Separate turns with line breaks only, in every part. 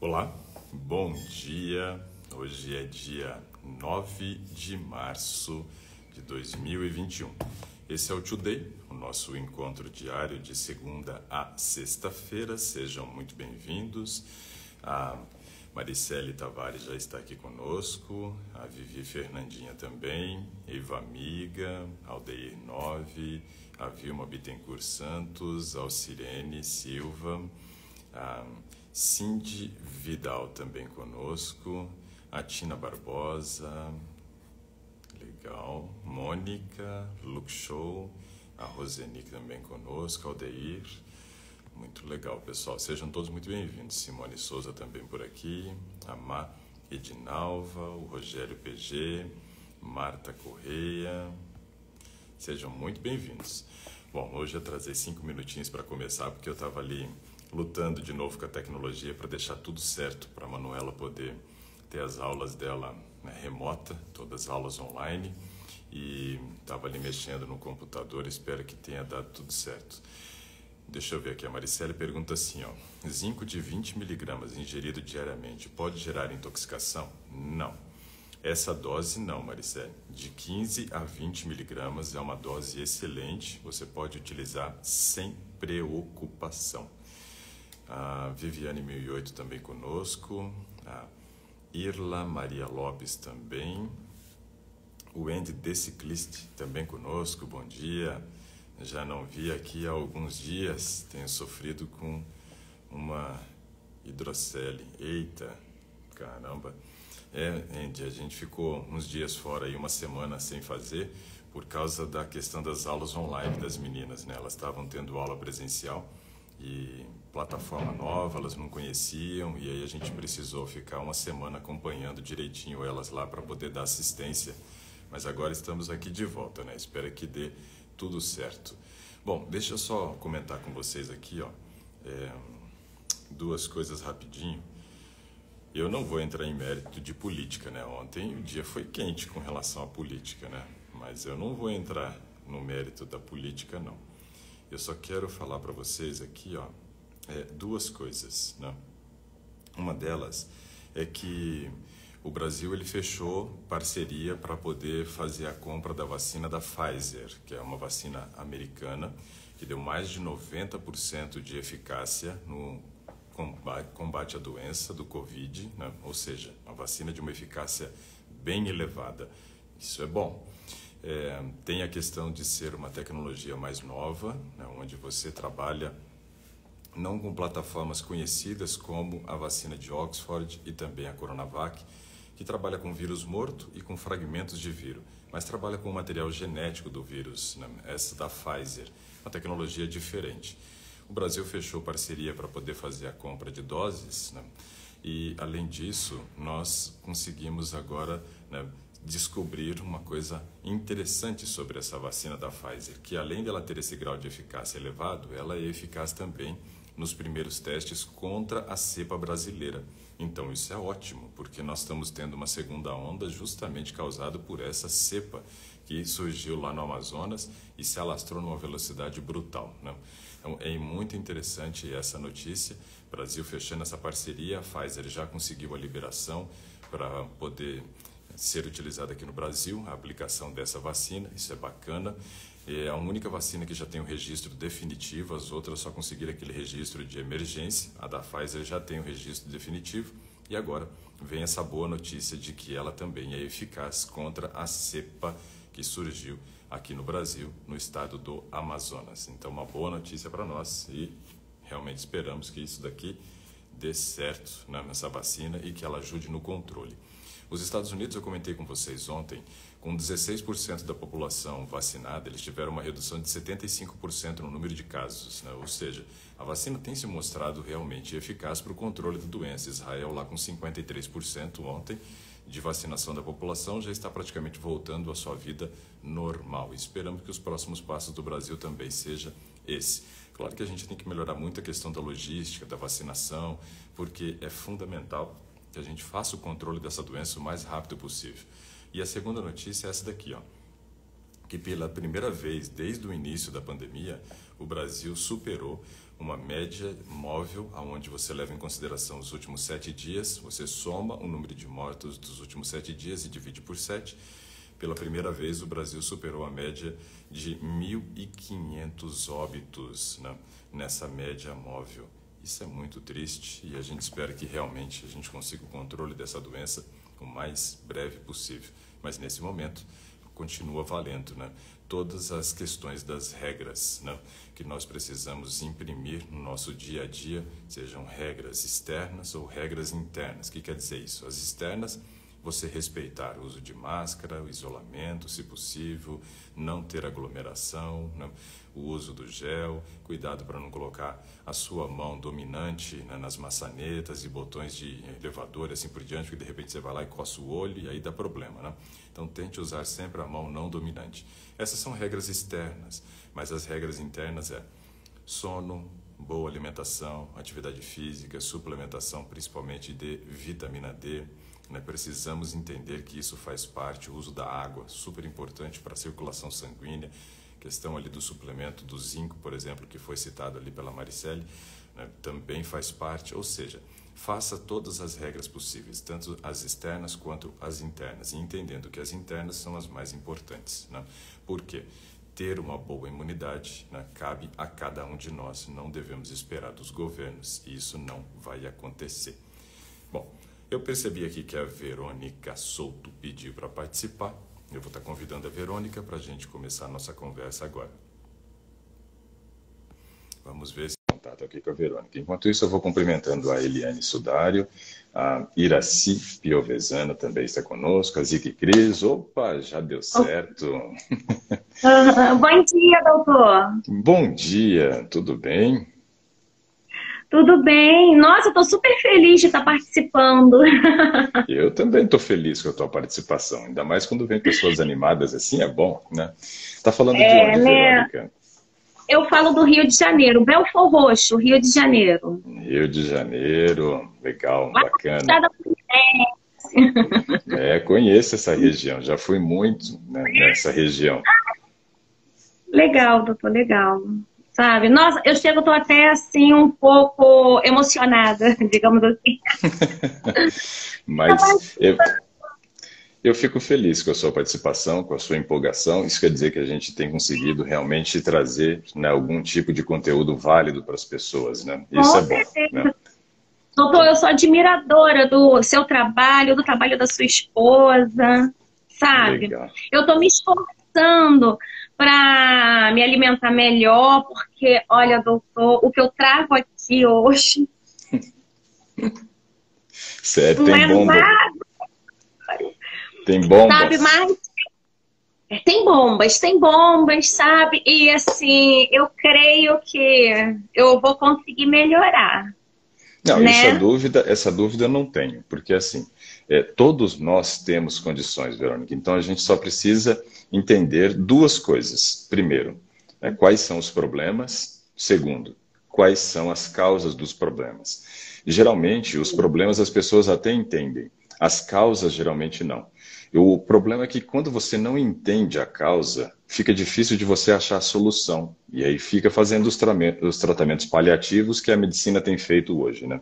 Olá, bom dia. Hoje é dia 9 de março de 2021. Esse é o Today, o nosso encontro diário de segunda a sexta-feira. Sejam muito bem-vindos. A Maricele Tavares já está aqui conosco, a Vivi Fernandinha também, Eva Amiga, Aldeir 9, a Vilma Bittencourt Santos, Alcirene Silva, a Cindy Vidal também conosco, a Tina Barbosa, legal, Mônica, Luke Show, a Rosenique também conosco, Aldeir, muito legal, pessoal. Sejam todos muito bem-vindos. Simone Souza também por aqui, a Má Edinalva, o Rogério PG, Marta Correia, sejam muito bem-vindos. Bom, hoje eu trazei 5 minutinhos para começar, porque eu estava ali lutando de novo com a tecnologia para deixar tudo certo, para a Manuela poder ter as aulas dela, né, remota, todas as aulas online, e estava ali mexendo no computador, espero que tenha dado tudo certo. Deixa eu ver aqui, a Maricele pergunta assim, ó, zinco de 20 miligramas ingerido diariamente pode gerar intoxicação? Não. Essa dose não, Maricele. De 15 a 20 miligramas é uma dose excelente, você pode utilizar sem preocupação. A Viviane 1008 também conosco, a Irla Maria Lopes também, o Andy The Ciclist também conosco, bom dia. Já não vi aqui há alguns dias, tenho sofrido com uma hidrocele. Eita, caramba. Andy, a gente ficou uns dias fora aí, uma semana sem fazer, por causa da questão das aulas online das meninas, né? Elas estavam tendo aula presencial e plataforma nova, elas não conheciam, e aí a gente precisou ficar uma semana acompanhando direitinho elas lá para poder dar assistência. Mas agora estamos aqui de volta, né? Espero que dê tudo certo. Bom, deixa eu só comentar com vocês aqui, ó, duas coisas rapidinho. Eu não vou entrar em mérito de política, né? Ontem o dia foi quente com relação à política, né? Mas eu não vou entrar no mérito da política, não. Eu só quero falar para vocês aqui, ó, duas coisas, né? Uma delas é que o Brasil ele fechou parceria para poder fazer a compra da vacina da Pfizer, que é uma vacina americana que deu mais de 90% de eficácia no combate à doença do Covid, né? Ou seja, uma vacina de uma eficácia bem elevada. Isso é bom. Tem a questão de ser uma tecnologia mais nova, né? Onde você trabalha não com plataformas conhecidas como a vacina de Oxford e também a Coronavac, que trabalha com vírus morto e com fragmentos de vírus, mas trabalha com o material genético do vírus, né? Essa da Pfizer, uma tecnologia diferente. O Brasil fechou parceria para poder fazer a compra de doses, né? E, além disso, nós conseguimos agora, né, descobrir uma coisa interessante sobre essa vacina da Pfizer, que além dela ter esse grau de eficácia elevado, ela é eficaz também nos primeiros testes contra a cepa brasileira. Então isso é ótimo, porque nós estamos tendo uma segunda onda justamente causada por essa cepa que surgiu lá no Amazonas e se alastrou numa velocidade brutal, né? Então é muito interessante essa notícia. Brasil fechando essa parceria, a Pfizer já conseguiu a liberação para poder ser utilizada aqui no Brasil, a aplicação dessa vacina, isso é bacana. É a única vacina que já tem o registro definitivo, as outras só conseguiram aquele registro de emergência, a da Pfizer já tem o registro definitivo, e agora vem essa boa notícia de que ela também é eficaz contra a cepa que surgiu aqui no Brasil, no estado do Amazonas. Então, uma boa notícia para nós e realmente esperamos que isso daqui dê certo, né, nessa vacina e que ela ajude no controle. Os Estados Unidos, eu comentei com vocês ontem, com 16% da população vacinada, eles tiveram uma redução de 75% no número de casos, né? Ou seja, a vacina tem se mostrado realmente eficaz para o controle da doença. Israel, lá com 53% ontem de vacinação da população, já está praticamente voltando à sua vida normal. Esperamos que os próximos passos do Brasil também seja esse. Claro que a gente tem que melhorar muito a questão da logística, da vacinação, porque é fundamental que a gente faça o controle dessa doença o mais rápido possível. E a segunda notícia é essa daqui, ó, que pela primeira vez desde o início da pandemia, o Brasil superou uma média móvel, onde você leva em consideração os últimos 7 dias, você soma o número de mortos dos últimos 7 dias e divide por 7. Pela primeira vez, o Brasil superou a média de 1.500 óbitos, né, nessa média móvel. Isso é muito triste e a gente espera que realmente a gente consiga o controle dessa doença o mais breve possível. Mas nesse momento, continua valendo, né, todas as questões das regras, né, que nós precisamos imprimir no nosso dia a dia, sejam regras externas ou regras internas. O que quer dizer isso? As externas, você respeitar o uso de máscara, o isolamento, se possível, não ter aglomeração, né, o uso do gel, cuidado para não colocar a sua mão dominante, né, nas maçanetas e botões de elevador e assim por diante, porque de repente você vai lá e coça o olho e aí dá problema, né? Então tente usar sempre a mão não dominante. Essas são regras externas, mas as regras internas é sono, boa alimentação, atividade física, suplementação principalmente de vitamina D, né? Precisamos entender que isso faz parte, o uso da água, super importante para a circulação sanguínea, questão ali do suplemento do zinco, por exemplo, que foi citado ali pela Maricele, né, também faz parte, ou seja, faça todas as regras possíveis, tanto as externas quanto as internas, e entendendo que as internas são as mais importantes, né? Por quê? Ter uma boa imunidade, né, cabe a cada um de nós, não devemos esperar dos governos, e isso não vai acontecer. Bom, eu percebi aqui que a Verônica Souto pediu para participar. Eu vou estar convidando a Verônica para a gente começar a nossa conversa agora. Vamos ver se contato aqui com a Verônica. Enquanto isso, eu vou cumprimentando a Eliane Sudário, a Iraci Piovesana também está conosco, a Zique Cris. Opa, já deu certo.
Bom dia, doutor.
Bom dia, tudo bem?
Tudo bem? Nossa, eu estou super feliz de estar participando.
Eu também estou feliz com a tua participação, ainda mais quando vem pessoas animadas assim, é bom, né? Tá falando de onde,
né?
Verônica?
Eu falo do Rio de Janeiro, Belford Roxo, Rio de Janeiro.
Rio de Janeiro, legal,
Lá
bacana.
da
Conheço essa região, já fui muito, né, nessa região.
Legal, doutor, legal. Sabe? Nossa, tô até assim um pouco emocionada, digamos assim.
Mas eu fico feliz com a sua participação, com a sua empolgação. Isso quer dizer que a gente tem conseguido realmente trazer, né, algum tipo de conteúdo válido para as pessoas, né? Isso é bom, né?
Doutor, eu sou admiradora do seu trabalho, do trabalho da sua esposa, sabe?
Legal.
Eu estou me esforçando para me alimentar melhor, porque, olha, doutor, o que eu trago aqui hoje...
Sério, tem bomba? Tem bombas?
Sabe, mas... Tem bombas, sabe? E, assim, eu creio que eu vou conseguir melhorar.
Não,
né?
essa dúvida eu não tenho, porque assim, todos nós temos condições, Verônica, então a gente só precisa entender duas coisas. Primeiro, quais são os problemas? Segundo, quais são as causas dos problemas? Geralmente, os problemas as pessoas até entendem, as causas geralmente não. O problema é que quando você não entende a causa, fica difícil de você achar a solução. E aí fica fazendo os tratamentos paliativos que a medicina tem feito hoje, né?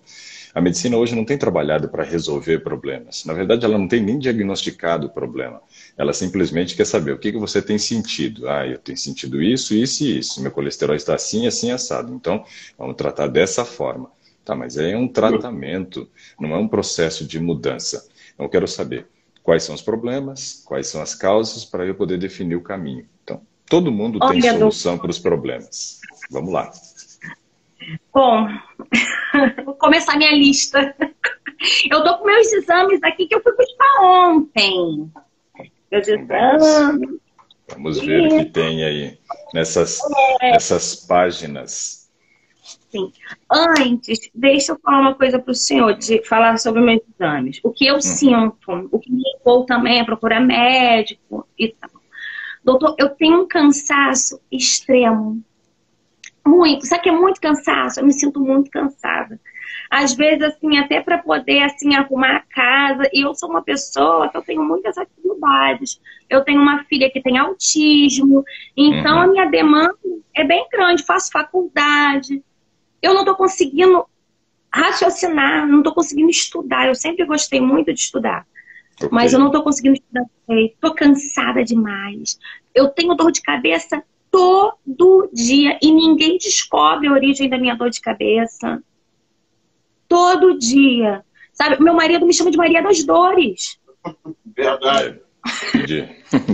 A medicina hoje não tem trabalhado para resolver problemas. Na verdade, ela não tem nem diagnosticado o problema. Ela simplesmente quer saber o que você tem sentido. Ah, eu tenho sentido isso, isso e isso. Meu colesterol está assim, assim, assado. Então, vamos tratar dessa forma. Tá, mas é um tratamento, não é um processo de mudança. Então, eu quero saber quais são os problemas, quais são as causas, para eu poder definir o caminho. Então, todo mundo tem solução para os problemas. Vamos lá.
Bom, vou começar minha lista. Eu estou com meus exames aqui que eu fui buscar ontem. Meus exames.
Vamos ver o que tem aí nessas páginas.
Sim. Antes, deixa eu falar uma coisa para o senhor, de falar sobre meus exames. O que eu sinto, o que me levou também a procurar médico e tal. Doutor, eu tenho um cansaço extremo. Muito. Sabe que é muito cansaço? Eu me sinto muito cansada. Às vezes, assim, até para poder, assim, arrumar a casa. E eu sou uma pessoa que eu tenho muitas atividades. Eu tenho uma filha que tem autismo. Então, a minha demanda é bem grande. Faço faculdade. eu não tô conseguindo raciocinar, não tô conseguindo estudar. Eu sempre gostei muito de estudar.
Ok.
Mas eu não tô conseguindo estudar direito. Tô cansada demais. Eu tenho dor de cabeça todo dia e ninguém descobre a origem da minha dor de cabeça. Todo dia. Sabe? Meu marido me chama de Maria das Dores.
Verdade.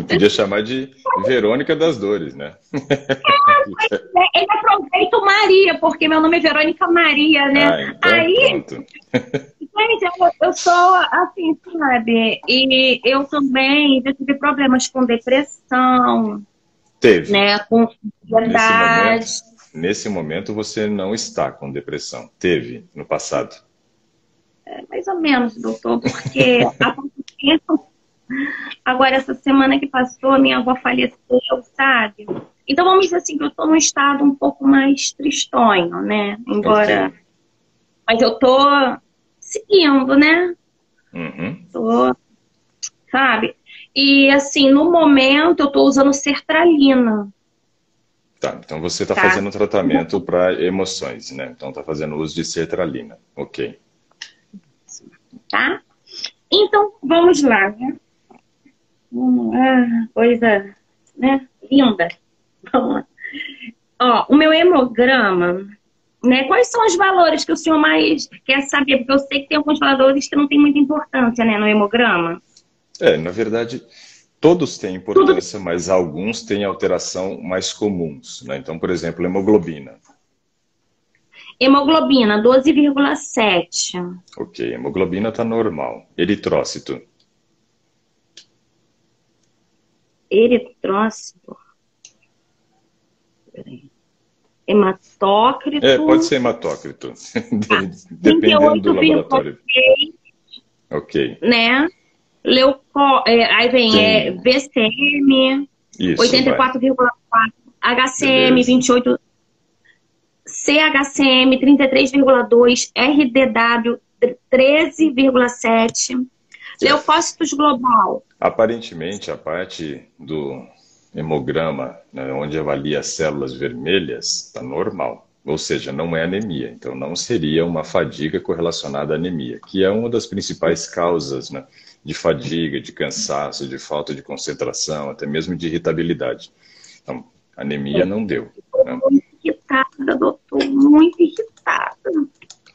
Podia chamar de Verônica das Dores, né?
Ele aproveita o Maria, porque meu nome é Verônica Maria, né?
Ah, então
Aí,
pronto.
gente, eu sou assim, sabe? E eu também já tive problemas com depressão,
Teve.
né? Com ansiedade.
Nesse momento você não está com depressão. Teve no passado.
Mais ou menos, doutor, porque há pouco tempo, agora essa semana que passou, minha avó faleceu, sabe? Então vamos dizer assim, que eu tô num estado um pouco mais tristonho, né? Embora...
Ok.
Mas eu tô seguindo, né?
Uhum.
Tô, sabe? E assim, no momento eu tô usando sertralina.
Tá, então você está
Tá.
fazendo um tratamento para emoções, né? Então está fazendo uso de sertralina. Ok.
Tá? Então, vamos lá, né? Coisa, né? Linda. Vamos lá. Ó, o meu hemograma, né? Quais são os valores que o senhor mais quer saber? Porque eu sei que tem alguns valores que não tem muita importância, né, no hemograma.
Na verdade, todos têm importância, mas alguns têm alteração mais comuns, né? Então, por exemplo, hemoglobina.
Hemoglobina, 12,7.
Ok, hemoglobina está normal. Eritrócito.
Eritrócito. Hematócrito.
Pode ser hematócrito. Dependendo do laboratório.
38,6,
Ok.
né? Aí vem VCM,
Isso,
84,4. HCM,
beleza.
28. CHCM, 33,2. RDW, 13,7. Leucócitos global.
Aparentemente, a parte do hemograma, né, onde avalia as células vermelhas, está normal. Ou seja, não é anemia. Então, não seria uma fadiga correlacionada à anemia, que é uma das principais causas, né, de fadiga, de cansaço, de falta de concentração, até mesmo de irritabilidade. Então, anemia não deu. Né?
Muito irritada, doutor. Muito irritada.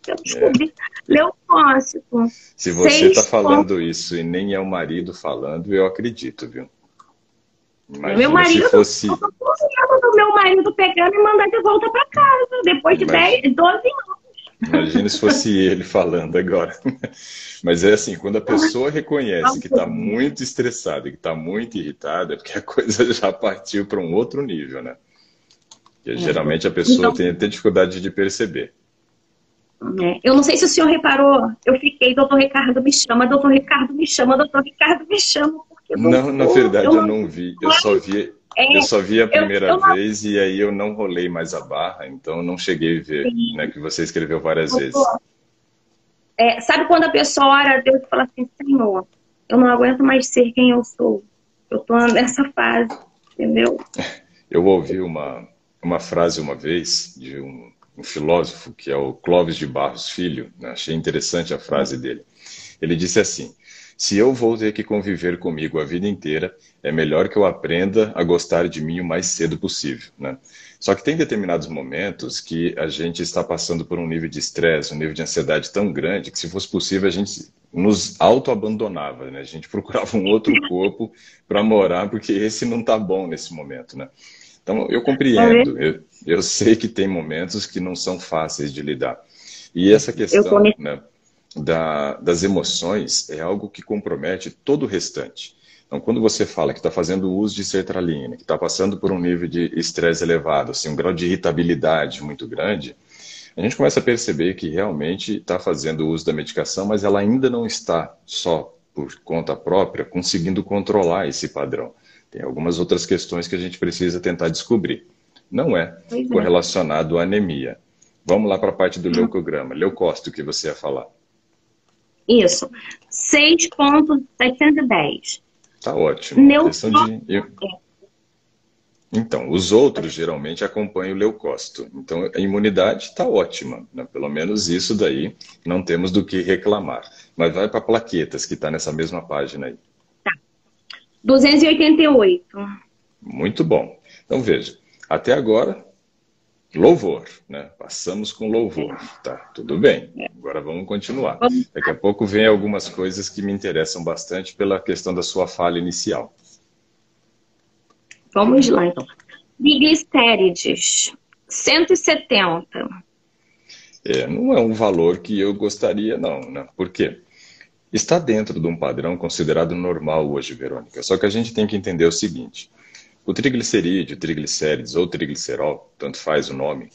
Eu descobri. Leucócito.
Se você está falando isso e nem é o marido falando, eu acredito, viu? Imagina
meu marido,
se fosse...
Eu tô com medo do meu marido pegar e me mandar de volta para casa, depois de 12 anos.
Imagina se fosse ele falando agora. Mas é assim, quando a pessoa reconhece que está muito estressada e que está muito irritada, é porque a coisa já partiu para um outro nível, né? E geralmente a pessoa tem até dificuldade de perceber.
Eu não sei se o senhor reparou, eu fiquei, doutor Ricardo me chama, doutor Ricardo me chama, doutor Ricardo me chama. Porque,
não, na verdade eu não vi, eu só vi a primeira vez e aí eu não rolei mais a barra, então não cheguei a ver, né, que você escreveu várias vezes.
Sabe quando a pessoa ora a Deus e fala assim, Senhor, eu não aguento mais ser quem eu sou, eu tô nessa fase, entendeu?
Eu ouvi uma frase uma vez de um filósofo, que é o Clóvis de Barros Filho, né? Achei interessante a frase dele. Ele disse assim, se eu vou ter que conviver comigo a vida inteira, é melhor que eu aprenda a gostar de mim o mais cedo possível. Né? Só que tem determinados momentos que a gente está passando por um nível de estresse, um nível de ansiedade tão grande, que se fosse possível a gente nos auto-abandonava, né? A gente procurava um outro corpo para morar, porque esse não está bom nesse momento. Né? Então, eu compreendo, eu sei que tem momentos que não são fáceis de lidar. E essa questão, né, das emoções é algo que compromete todo o restante. Então, quando você fala que está fazendo uso de sertralina, que está passando por um nível de estresse elevado, assim, um grau de irritabilidade muito grande, a gente começa a perceber que realmente está fazendo uso da medicação, mas ela ainda não está, só por conta própria, conseguindo controlar esse padrão. Tem algumas outras questões que a gente precisa tentar descobrir. Não é correlacionado à anemia. Vamos lá para a parte do leucograma. Leucócito, que você ia falar.
Isso. 6,710.
Tá ótimo. Então, os outros geralmente acompanham o leucócito. Então, a imunidade está ótima, né? Pelo menos isso daí não temos do que reclamar. Mas vai para plaquetas, que está nessa mesma página aí.
288.
Muito bom. Então, veja, até agora, louvor, né? Passamos com louvor. Tá, tudo bem. Agora vamos continuar. Daqui a pouco vem algumas coisas que me interessam bastante pela questão da sua fala inicial.
Vamos lá, então. Triglicérides, 170.
Não é um valor que eu gostaria, não, né? Por quê? Está dentro de um padrão considerado normal hoje, Verônica. Só que a gente tem que entender o seguinte. O triglicerídeo, triglicérides ou triglicerol, tanto faz o nome,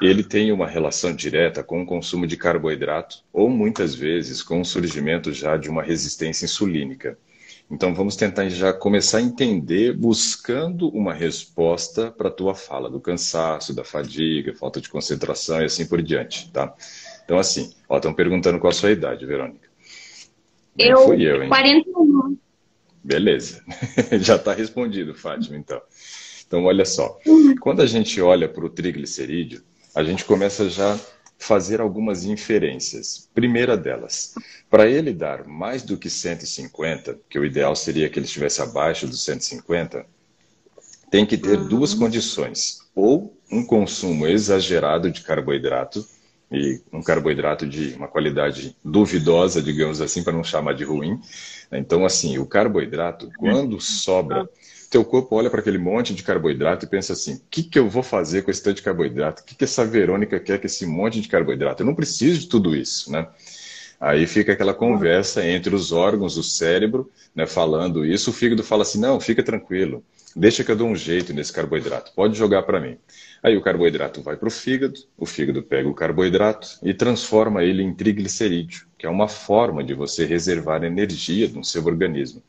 ele tem uma relação direta com o consumo de carboidrato ou muitas vezes com o surgimento já de uma resistência insulínica. Então vamos tentar já começar a entender buscando uma resposta para a tua fala, do cansaço, da fadiga, falta de concentração e assim por diante, tá? Então assim, estão perguntando qual a sua idade, Verônica. Fui eu, hein?
41.
Beleza, já está respondido, Fátima, então. Então olha só, quando a gente olha para o triglicerídeo, a gente começa já a fazer algumas inferências. Primeira delas, para ele dar mais do que 150, que o ideal seria que ele estivesse abaixo dos 150, tem que ter duas condições. Ou um consumo exagerado de carboidrato, e um carboidrato de uma qualidade duvidosa, digamos assim, para não chamar de ruim. Então, assim, o carboidrato, quando sobra, teu corpo olha para aquele monte de carboidrato e pensa assim, o que eu vou fazer com esse tanto de carboidrato? O que essa Verônica quer com esse monte de carboidrato? Eu não preciso de tudo isso, né? Aí fica aquela conversa entre os órgãos, o cérebro, né, falando isso. O fígado fala assim, não, fica tranquilo, deixa que eu dou um jeito nesse carboidrato, pode jogar para mim. Aí o carboidrato vai para o fígado pega o carboidrato e transforma ele em triglicerídeo, que é uma forma de você reservar energia no seu organismo.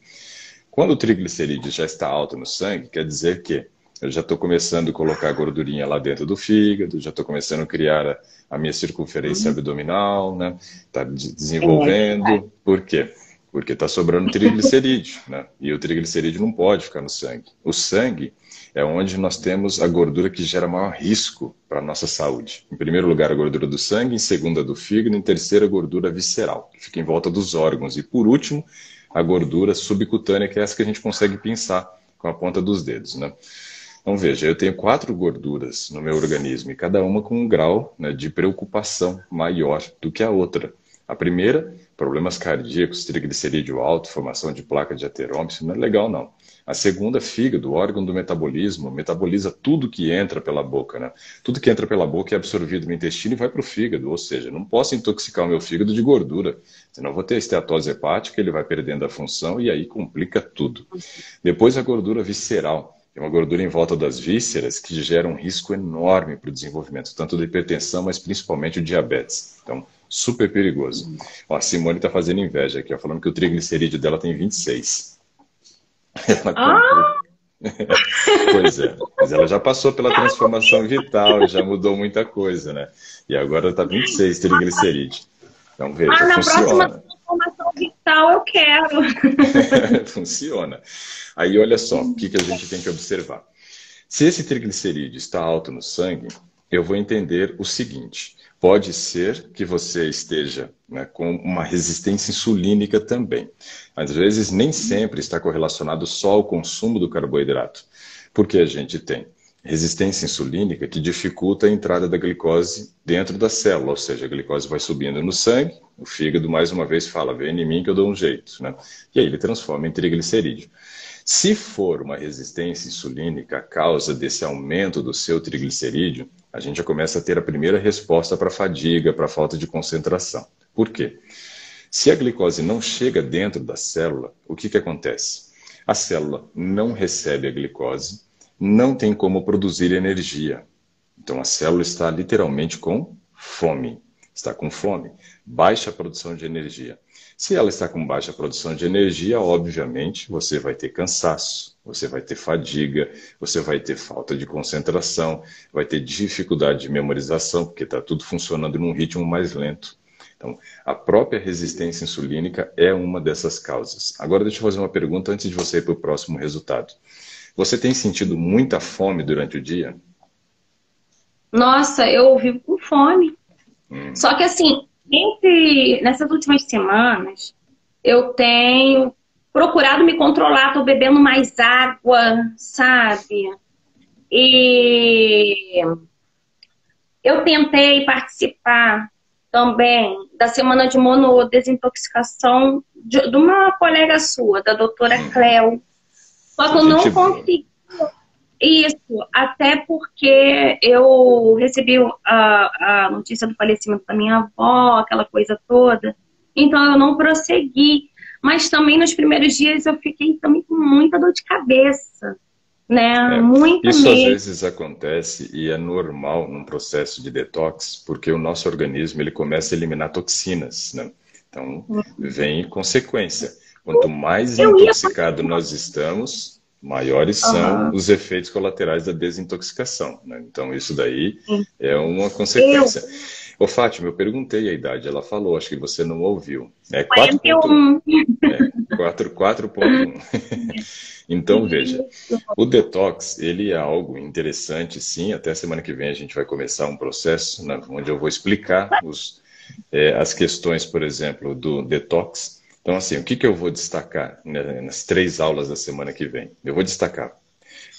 Quando o triglicerídeo já está alto no sangue, quer dizer que eu já estou começando a colocar a gordurinha lá dentro do fígado, já estou começando a criar a minha circunferência abdominal, né? Está desenvolvendo. Por quê? Porque está sobrando triglicerídeo, né? E o triglicerídeo não pode ficar no sangue. O sangue é onde nós temos a gordura que gera maior risco para a nossa saúde. Em primeiro lugar, a gordura do sangue, em segundo, a do fígado, em terceiro, a gordura visceral, que fica em volta dos órgãos. E por último, a gordura subcutânea, que é essa que a gente consegue pinçar com a ponta dos dedos, né? Então veja, eu tenho 4 gorduras no meu organismo e cada uma com um grau, né, de preocupação maior do que a outra. A primeira, problemas cardíacos, triglicerídeo alto, formação de placa de ateroma, isso não é legal não. A segunda, fígado, órgão do metabolismo, metaboliza tudo que entra pela boca, né? Tudo que entra pela boca é absorvido no intestino e vai para o fígado, ou seja, não posso intoxicar o meu fígado de gordura, senão vou ter esteatose hepática, ele vai perdendo a função e aí complica tudo. Depois a gordura visceral. É uma gordura em volta das vísceras que gera um risco enorme para o desenvolvimento, tanto da hipertensão, mas principalmente o diabetes. Então, super perigoso. Ó, a Simone está fazendo inveja aqui, ó, falando que o triglicerídeo dela tem 26. Pois é, mas ela já passou pela transformação vital, já mudou muita coisa, né? E agora está 26 triglicerídeo. Então, veja,
na
funciona.
Próxima transformação vital eu quero.
Funciona. Aí, olha só, o que a gente tem que observar. Se esse triglicerídeo está alto no sangue, eu vou entender o seguinte. Pode ser que você esteja, né, com uma resistência insulínica também. Às vezes, nem sempre está correlacionado só ao consumo do carboidrato. Porque a gente tem resistência insulínica que dificulta a entrada da glicose dentro da célula, ou seja, a glicose vai subindo no sangue, o fígado mais uma vez fala, vem em mim que eu dou um jeito, né? E aí ele transforma em triglicerídeo. Se for uma resistência insulínica a causa desse aumento do seu triglicerídeo, a gente já começa a ter a primeira resposta para a fadiga, para a falta de concentração. Por quê? Se a glicose não chega dentro da célula, o que acontece? A célula não recebe a glicose, não tem como produzir energia. Então a célula está literalmente com fome. Está com fome, baixa produção de energia. Se ela está com baixa produção de energia, obviamente, você vai ter cansaço, você vai ter fadiga, você vai ter falta de concentração, vai ter dificuldade de memorização, porque está tudo funcionando num ritmo mais lento. Então, a própria resistência insulínica é uma dessas causas. Agora, deixa eu fazer uma pergunta antes de você ir para o próximo resultado. Você tem sentido muita fome durante o dia?
Nossa, eu vivo com fome. Só que assim, nessas últimas semanas, eu tenho procurado me controlar, tô bebendo mais água, sabe? E eu tentei participar também da semana de monodesintoxicação de uma colega sua, da doutora Cleo. Só que eu não
Gente boa.
consegui isso, até porque eu recebi a notícia do falecimento da minha avó, aquela coisa toda. Então eu não prossegui. Mas também nos primeiros dias eu fiquei também com muita dor de cabeça, né?
É,
Muita
isso às
mesmo.
vezes acontece e é normal num processo de detox, porque o nosso organismo ele começa a eliminar toxinas, né? Então, vem consequência. Quanto mais
Eu ia.
intoxicado nós estamos, maiores são
Aham.
os efeitos colaterais da desintoxicação, né? Então, isso daí é uma
Eu,
consequência. Ô, Fátima, eu perguntei a idade, ela falou, acho que você não ouviu. É 4,1.
41.
É, 4,1. Então, veja, o detox, ele é algo interessante, sim. Até semana que vem a gente vai começar um processo, né, onde eu vou explicar as questões, por exemplo, do detox. Então, assim, o que que eu vou destacar, né, nas 3 aulas da semana que vem? Eu vou destacar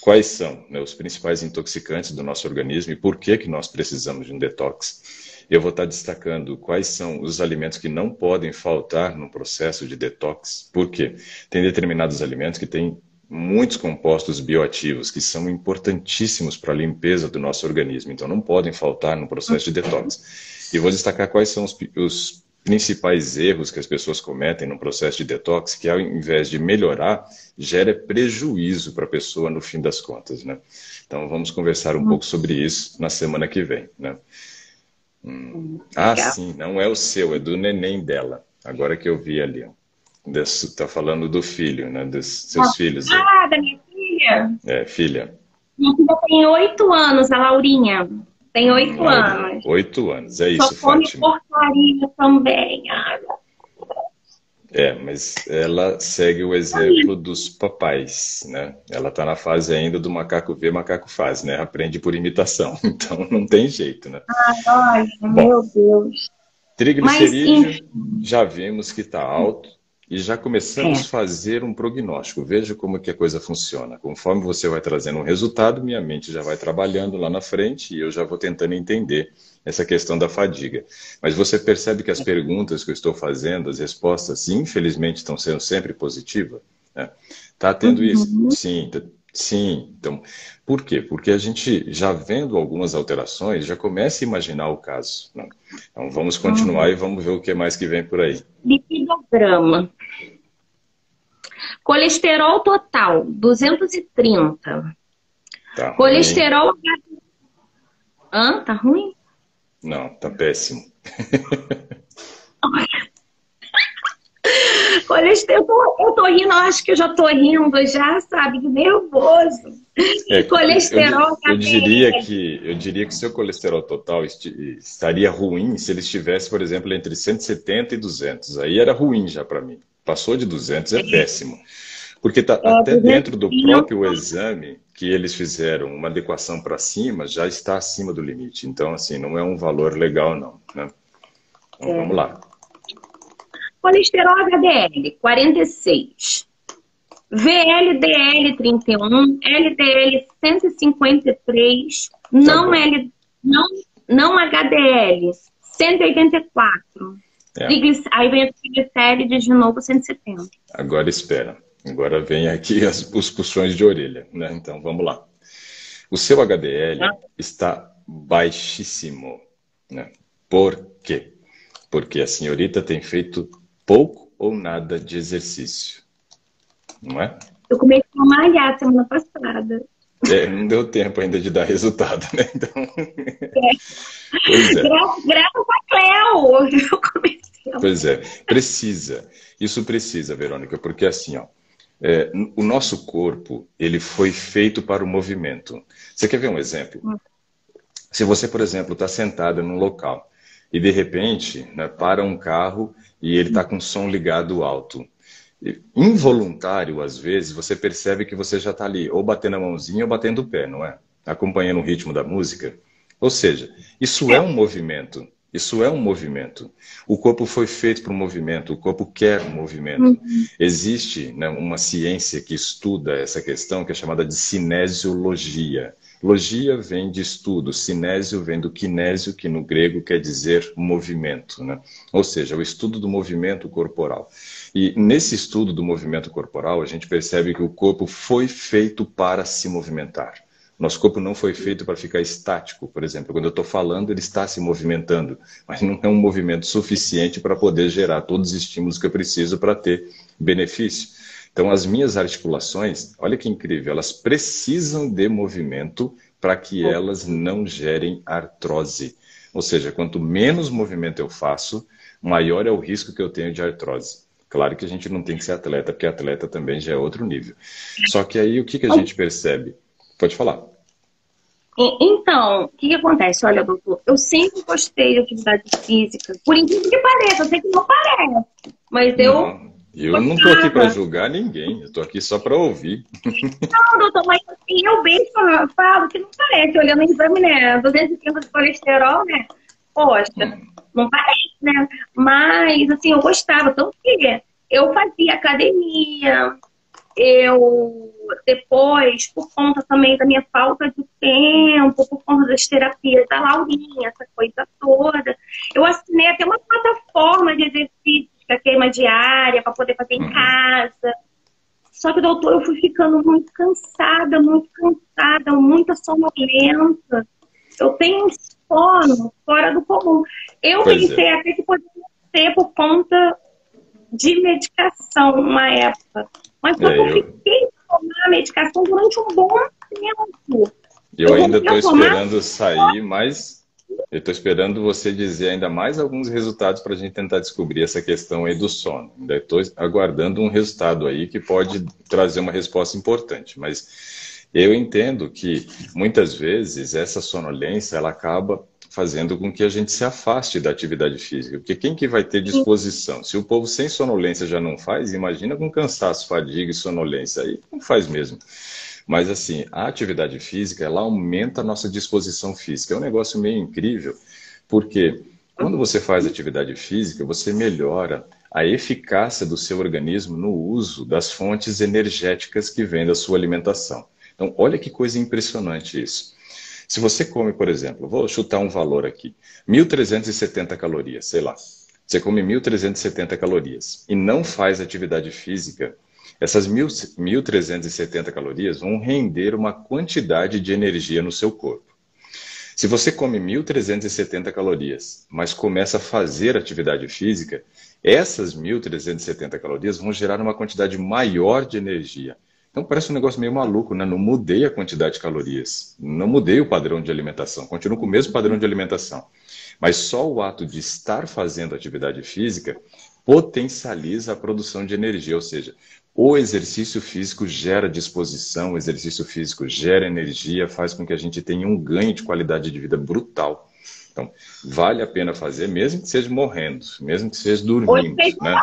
quais são, né, os principais intoxicantes do nosso organismo e por que que nós precisamos de um detox. Eu vou estar destacando quais são os alimentos que não podem faltar no processo de detox. Por quê? Tem determinados alimentos que têm muitos compostos bioativos que são importantíssimos para a limpeza do nosso organismo, então não podem faltar no processo de detox. E vou destacar quais são os principais erros que as pessoas cometem no processo de detox, que ao invés de melhorar, gera prejuízo para a pessoa no fim das contas, né? Então vamos conversar um pouco sobre isso na semana que vem, né? Ah,
Legal.
sim, não é o seu, é do neném dela. Agora que eu vi ali, ó. Tá falando do filho, né? Dos seus filhos aí.
Ah, da minha filha.
É, filha.
Minha filha tem 8 anos, a Laurinha. Tem 8
Laurinha,
anos.
8 anos. É
Só
isso,
come
Fátima.
porcaria também. Ah,
É, mas ela segue o exemplo dos papais, né? Ela tá na fase ainda do macaco vê, macaco faz, né? Aprende por imitação. Então não tem jeito, né?
olha,
Bom,
meu Deus. Mas,
triglicerídeo,
enfim,
já vimos que está alto e já começamos a
é.
fazer um prognóstico. Veja como que a coisa funciona. Conforme você vai trazendo um resultado, minha mente já vai trabalhando lá na frente e eu já vou tentando entender essa questão da fadiga. Mas você percebe que as perguntas que eu estou fazendo, as respostas, infelizmente, estão sendo sempre positivas, né? Tá tendo isso?
Uhum.
Sim, sim. Então, por quê? Porque a gente, já vendo algumas alterações, já começa a imaginar o caso, né? Então, vamos continuar
Uhum.
e vamos ver o que mais que vem por aí.
Lipidograma. Colesterol total, 230.
Tá ruim, hein?
Colesterol. Tá ruim?
Não, tá péssimo.
Colesterol, eu tô rindo, eu acho que eu já tô rindo, já, sabe? Que nervoso.
É,
Colesterol HDL.
eu diria que seu colesterol total estaria ruim se ele estivesse, por exemplo, entre 170 e 200. Aí era ruim já para mim. Passou de 200 é péssimo. Porque tá até dentro do
230.
próprio exame que eles fizeram uma adequação para cima, já está acima do limite. Então, assim, não é um valor legal, não, né? Então, vamos lá.
Colesterol HDL, 46. VLDL, 31. LDL, 153.
Tá
Não,
bom.
não HDL, 184.
É,
Aí vem a triglicérides de novo, 170.
agora espera. Agora vem aqui os puxões de orelha, né? Então, vamos lá. O seu HDL está baixíssimo, né? Por quê? Porque a senhorita tem feito pouco ou nada de exercício, não é?
Eu comecei a malhar semana passada.
É, não deu tempo ainda de dar resultado, né? Então, pois é,
Graças a Cleo, eu comecei a
pois é. Precisa. Isso precisa, Verônica, porque assim, ó, o nosso corpo, ele foi feito para o movimento. Você quer ver um exemplo? Se você, por exemplo, está sentada num local e de repente, né, para um carro e ele está com o som ligado alto. involuntário, às vezes, você percebe que você já está ali, ou batendo a mãozinha ou batendo o pé, não é? Acompanhando o ritmo da música. Ou seja, isso é um movimento. Isso é um movimento. O corpo foi feito para o movimento, o corpo quer um movimento. Existe, né, uma ciência que estuda essa questão, que é chamada de cinesiologia. Logia vem de estudo, cinésio vem do kinésio, que no grego quer dizer movimento, né? Ou seja, o estudo do movimento corporal. E nesse estudo do movimento corporal, a gente percebe que o corpo foi feito para se movimentar. Nosso corpo não foi feito para ficar estático, por exemplo. Quando eu estou falando, ele está se movimentando, mas não é um movimento suficiente para poder gerar todos os estímulos que eu preciso para ter benefício. Então, as minhas articulações, olha que incrível, elas precisam de movimento para que elas não gerem artrose. Ou seja, quanto menos movimento eu faço, maior é o risco que eu tenho de artrose. Claro que a gente não tem que ser atleta, porque atleta também já é outro nível. Só que aí o que a gente percebe? Pode falar.
Então, o que acontece? Olha, doutor, eu sempre gostei de atividade física. Por incrível que pareça, eu sei que não parece, mas
eu não estou aqui para julgar ninguém, eu estou aqui só para ouvir.
Não, doutor, mas assim, eu bem falo que não parece, olhando o exame, né? 250 de colesterol, né? Poxa, não parece, né? Mas, assim, eu gostava, tanto que eu fazia academia, depois, por conta também da minha falta de tempo, por conta das terapias da Laurinha, essa coisa toda, eu assinei até uma plataforma de exercícios, que é a queima diária, para poder fazer em casa. Só que, doutor, eu fui ficando muito cansada, muita sonolenta. Eu tenho um sono fora do comum. Eu pensei até que poderia ser por conta de medicação uma época. Mas eu fiquei tomar a medicação durante um bom tempo.
Eu ainda estou esperando sair, mas eu estou esperando você dizer ainda mais alguns resultados para a gente tentar descobrir essa questão aí do sono. Ainda estou aguardando um resultado aí que pode trazer uma resposta importante. Mas eu entendo que muitas vezes essa sonolência ela acaba fazendo com que a gente se afaste da atividade física. Porque quem que vai ter disposição? Se o povo sem sonolência já não faz, imagina com cansaço, fadiga e sonolência. Aí não faz mesmo. Mas assim, a atividade física, ela aumenta a nossa disposição física. É um negócio meio incrível, porque quando você faz atividade física, você melhora a eficácia do seu organismo no uso das fontes energéticas que vêm da sua alimentação. Então, olha que coisa impressionante isso. Se você come, por exemplo, vou chutar um valor aqui, 1.370 calorias, sei lá. Você come 1.370 calorias e não faz atividade física, essas 1.370 calorias vão render uma quantidade de energia no seu corpo. Se você come 1.370 calorias, mas começa a fazer atividade física, essas 1.370 calorias vão gerar uma quantidade maior de energia. Então parece um negócio meio maluco, né? Não mudei a quantidade de calorias, não mudei o padrão de alimentação, continuo com o mesmo padrão de alimentação. Mas só o ato de estar fazendo atividade física potencializa a produção de energia, ou seja, o exercício físico gera disposição, o exercício físico gera energia, faz com que a gente tenha um ganho de qualidade de vida brutal. Então, vale a pena fazer, mesmo que seja morrendo, mesmo que seja dormindo, né?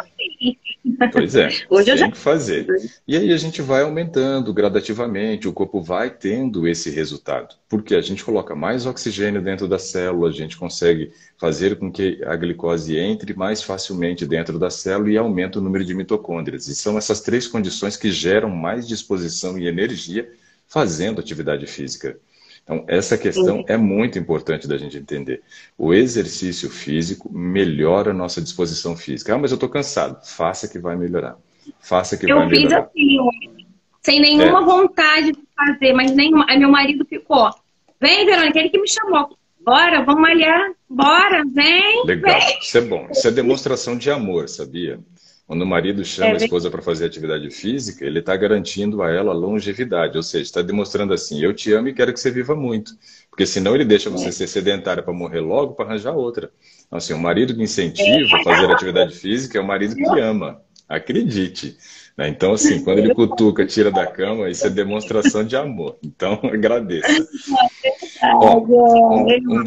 Pois é, tem que fazer. E aí a gente vai aumentando gradativamente, o corpo vai tendo esse resultado. Porque a gente coloca mais oxigênio dentro da célula, a gente consegue fazer com que a glicose entre mais facilmente dentro da célula e aumenta o número de mitocôndrias. E são essas três condições que geram mais disposição e energia fazendo atividade física. Então, essa questão é muito importante da gente entender. O exercício físico melhora a nossa disposição física. Ah, mas eu estou cansado. Faça que vai melhorar. Faça que vai melhorar.
Eu fiz assim, sem nenhuma vontade de fazer, mas nenhuma. Aí meu marido ficou, vem, Verônica, ele que me chamou. Bora, vamos malhar. Bora, vem.
Legal,
vem.
Isso é bom. Isso é demonstração de amor, sabia? Quando o marido chama a esposa para fazer atividade física, ele está garantindo a ela longevidade, ou seja, está demonstrando assim, eu te amo e quero que você viva muito. Porque senão ele deixa você ser sedentária para morrer logo, para arranjar outra. Então, assim, o marido que incentiva a fazer atividade física é o marido que ama, acredite. Né? Então, assim, quando ele cutuca, tira da cama, isso é demonstração de amor. Então, agradeça. Ó, um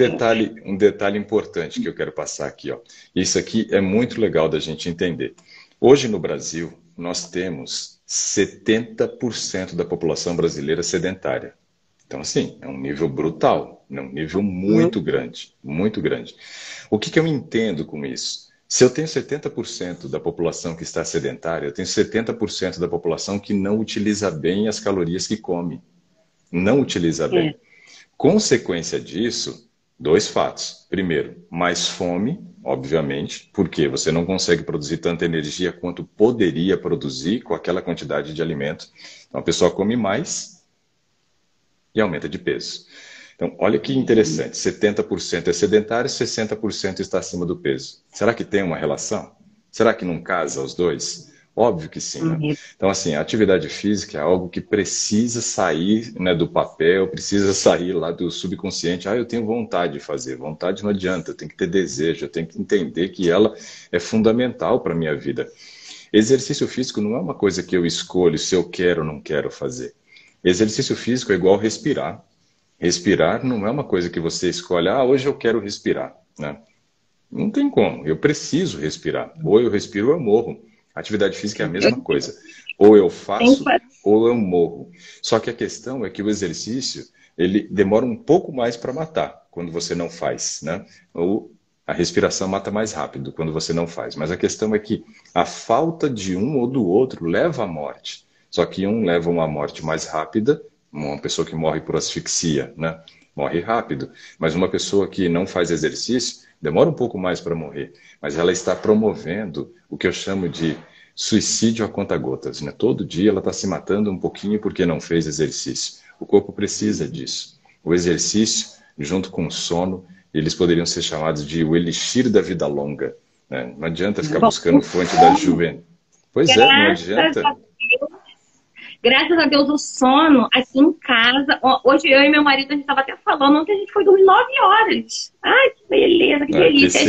detalhe importante que eu quero passar aqui. Ó. Isso aqui é muito legal da gente entender. Hoje no Brasil, nós temos 70% da população brasileira sedentária. Então, assim, é um nível brutal, é um nível muito grande, muito grande. O que eu entendo com isso? Se eu tenho 70% da população que está sedentária, eu tenho 70% da população que não utiliza bem as calorias que come. Não utiliza bem. Consequência disso, dois fatos. Primeiro, mais fome, obviamente, porque você não consegue produzir tanta energia quanto poderia produzir com aquela quantidade de alimento. Então, a pessoa come mais e aumenta de peso. Então, olha que interessante, 70% é sedentário, 60% está acima do peso. Será que tem uma relação? Será que não casa os dois? Óbvio que sim, né? Então, assim, a atividade física é algo que precisa sair, né, do papel, precisa sair lá do subconsciente. Ah, eu tenho vontade de fazer. Vontade não adianta, eu tenho que ter desejo, eu tenho que entender que ela é fundamental para a minha vida. Exercício físico não é uma coisa que eu escolho se eu quero ou não quero fazer. Exercício físico é igual respirar. Respirar não é uma coisa que você escolhe, ah, hoje eu quero respirar, né? Não tem como, eu preciso respirar. Ou eu respiro ou eu morro. Atividade física é a mesma coisa. Ou eu faço ou eu morro. Só que a questão é que o exercício, ele demora um pouco mais para matar quando você não faz, né? Ou a respiração mata mais rápido quando você não faz. Mas a questão é que a falta de um ou do outro leva à morte. Só que um leva a uma morte mais rápida, uma pessoa que morre por asfixia, né? Morre rápido. Mas uma pessoa que não faz exercício demora um pouco mais para morrer. Mas ela está promovendo o que eu chamo de suicídio a conta-gotas, né? Todo dia ela está se matando um pouquinho porque não fez exercício. O corpo precisa disso. O exercício, junto com o sono, eles poderiam ser chamados de o elixir da vida longa, né? Não adianta ficar buscando fonte da juventude. Pois é, não adianta.
Graças a Deus, o sono aqui em casa. Hoje eu e meu marido, a gente estava até falando, ontem a gente foi dormir 9 horas. Ai, que beleza, que delícia.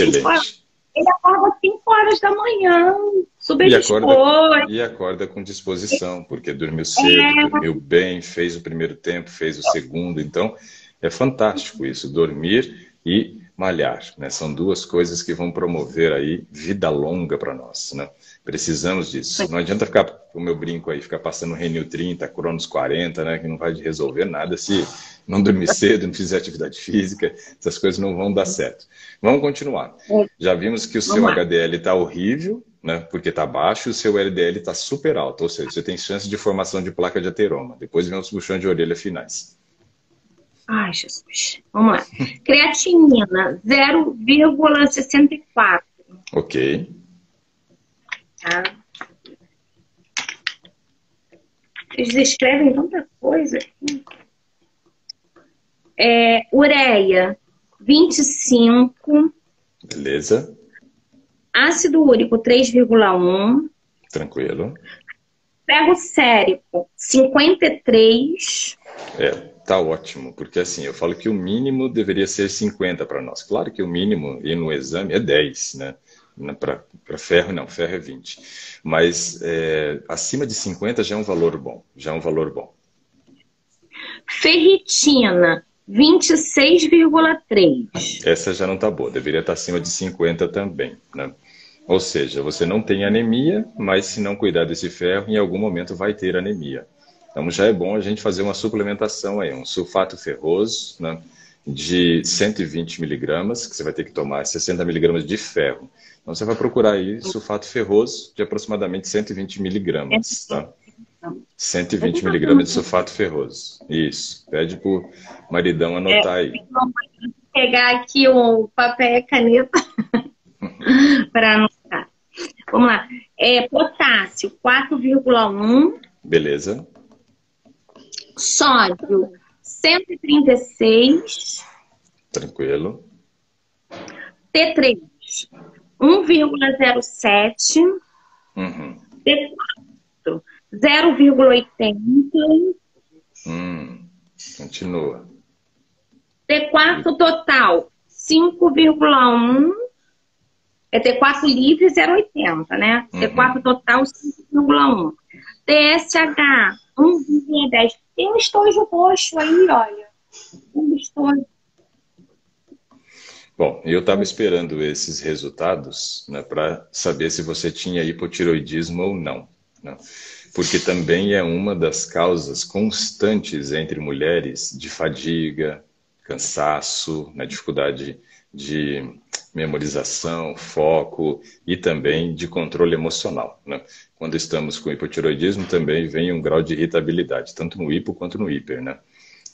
Ele acorda 5 horas da manhã, super disposto.
E acorda com disposição, porque dormiu cedo, dormiu bem, fez o primeiro tempo, fez o segundo. Então, é fantástico isso, dormir e malhar, né? São duas coisas que vão promover aí vida longa para nós, né? Precisamos disso. Não adianta ficar, o meu brinco aí, ficar passando Renil 30, Cronos 40, né? Que não vai resolver nada se não dormir cedo, não fizer atividade física, essas coisas não vão dar certo. Vamos continuar. Já vimos que o seu HDL está horrível, né? Porque está baixo, e o seu LDL está super alto, ou seja, você tem chance de formação de placa de ateroma. Depois vem os puxões de orelha finais.
Ai, Jesus. Vamos lá. Creatinina, 0,64.
Ok.
Tá. Eles escrevem tanta coisa aqui. Ureia, 25.
Beleza.
Ácido úrico, 3,1.
Tranquilo.
Ferro sérico, 53.
Tá ótimo, porque assim, eu falo que o mínimo deveria ser 50 para nós. Claro que o mínimo, e no exame, é 10, né? Para ferro, não, ferro é 20. Mas acima de 50 já é um valor bom,
Ferritina, 26,3.
Essa já não tá boa, deveria estar acima de 50 também, né? Ou seja, você não tem anemia, mas se não cuidar desse ferro, em algum momento vai ter anemia. Então já é bom a gente fazer uma suplementação aí, um sulfato ferroso, né, de 120 miligramas, que você vai ter que tomar 60 miligramas de ferro. Então você vai procurar aí sulfato ferroso de aproximadamente 120 miligramas, tá? 120 miligramas de sulfato ferroso. Isso. Pede pro maridão anotar aí.
Vou pegar aqui o papel e caneta para anotar. Vamos lá. Potássio, 4,1.
Beleza.
Sódio, 136.
Tranquilo.
T3, 1,07. T4, 0,80.
Continua.
T4 total, 5,1. T4 livre, 0,80, né? T4 total, 5,1. TSH, 1,10. Tem um estojo roxo aí, olha. Um estojo.
Bom, eu estava esperando esses resultados, né, para saber se você tinha hipotiroidismo ou não. Não. Porque também é uma das causas constantes entre mulheres de fadiga, cansaço, né, dificuldade de memorização, foco e também de controle emocional, né? Quando estamos com hipotireoidismo também vem um grau de irritabilidade, tanto no hipo quanto no hiper, né?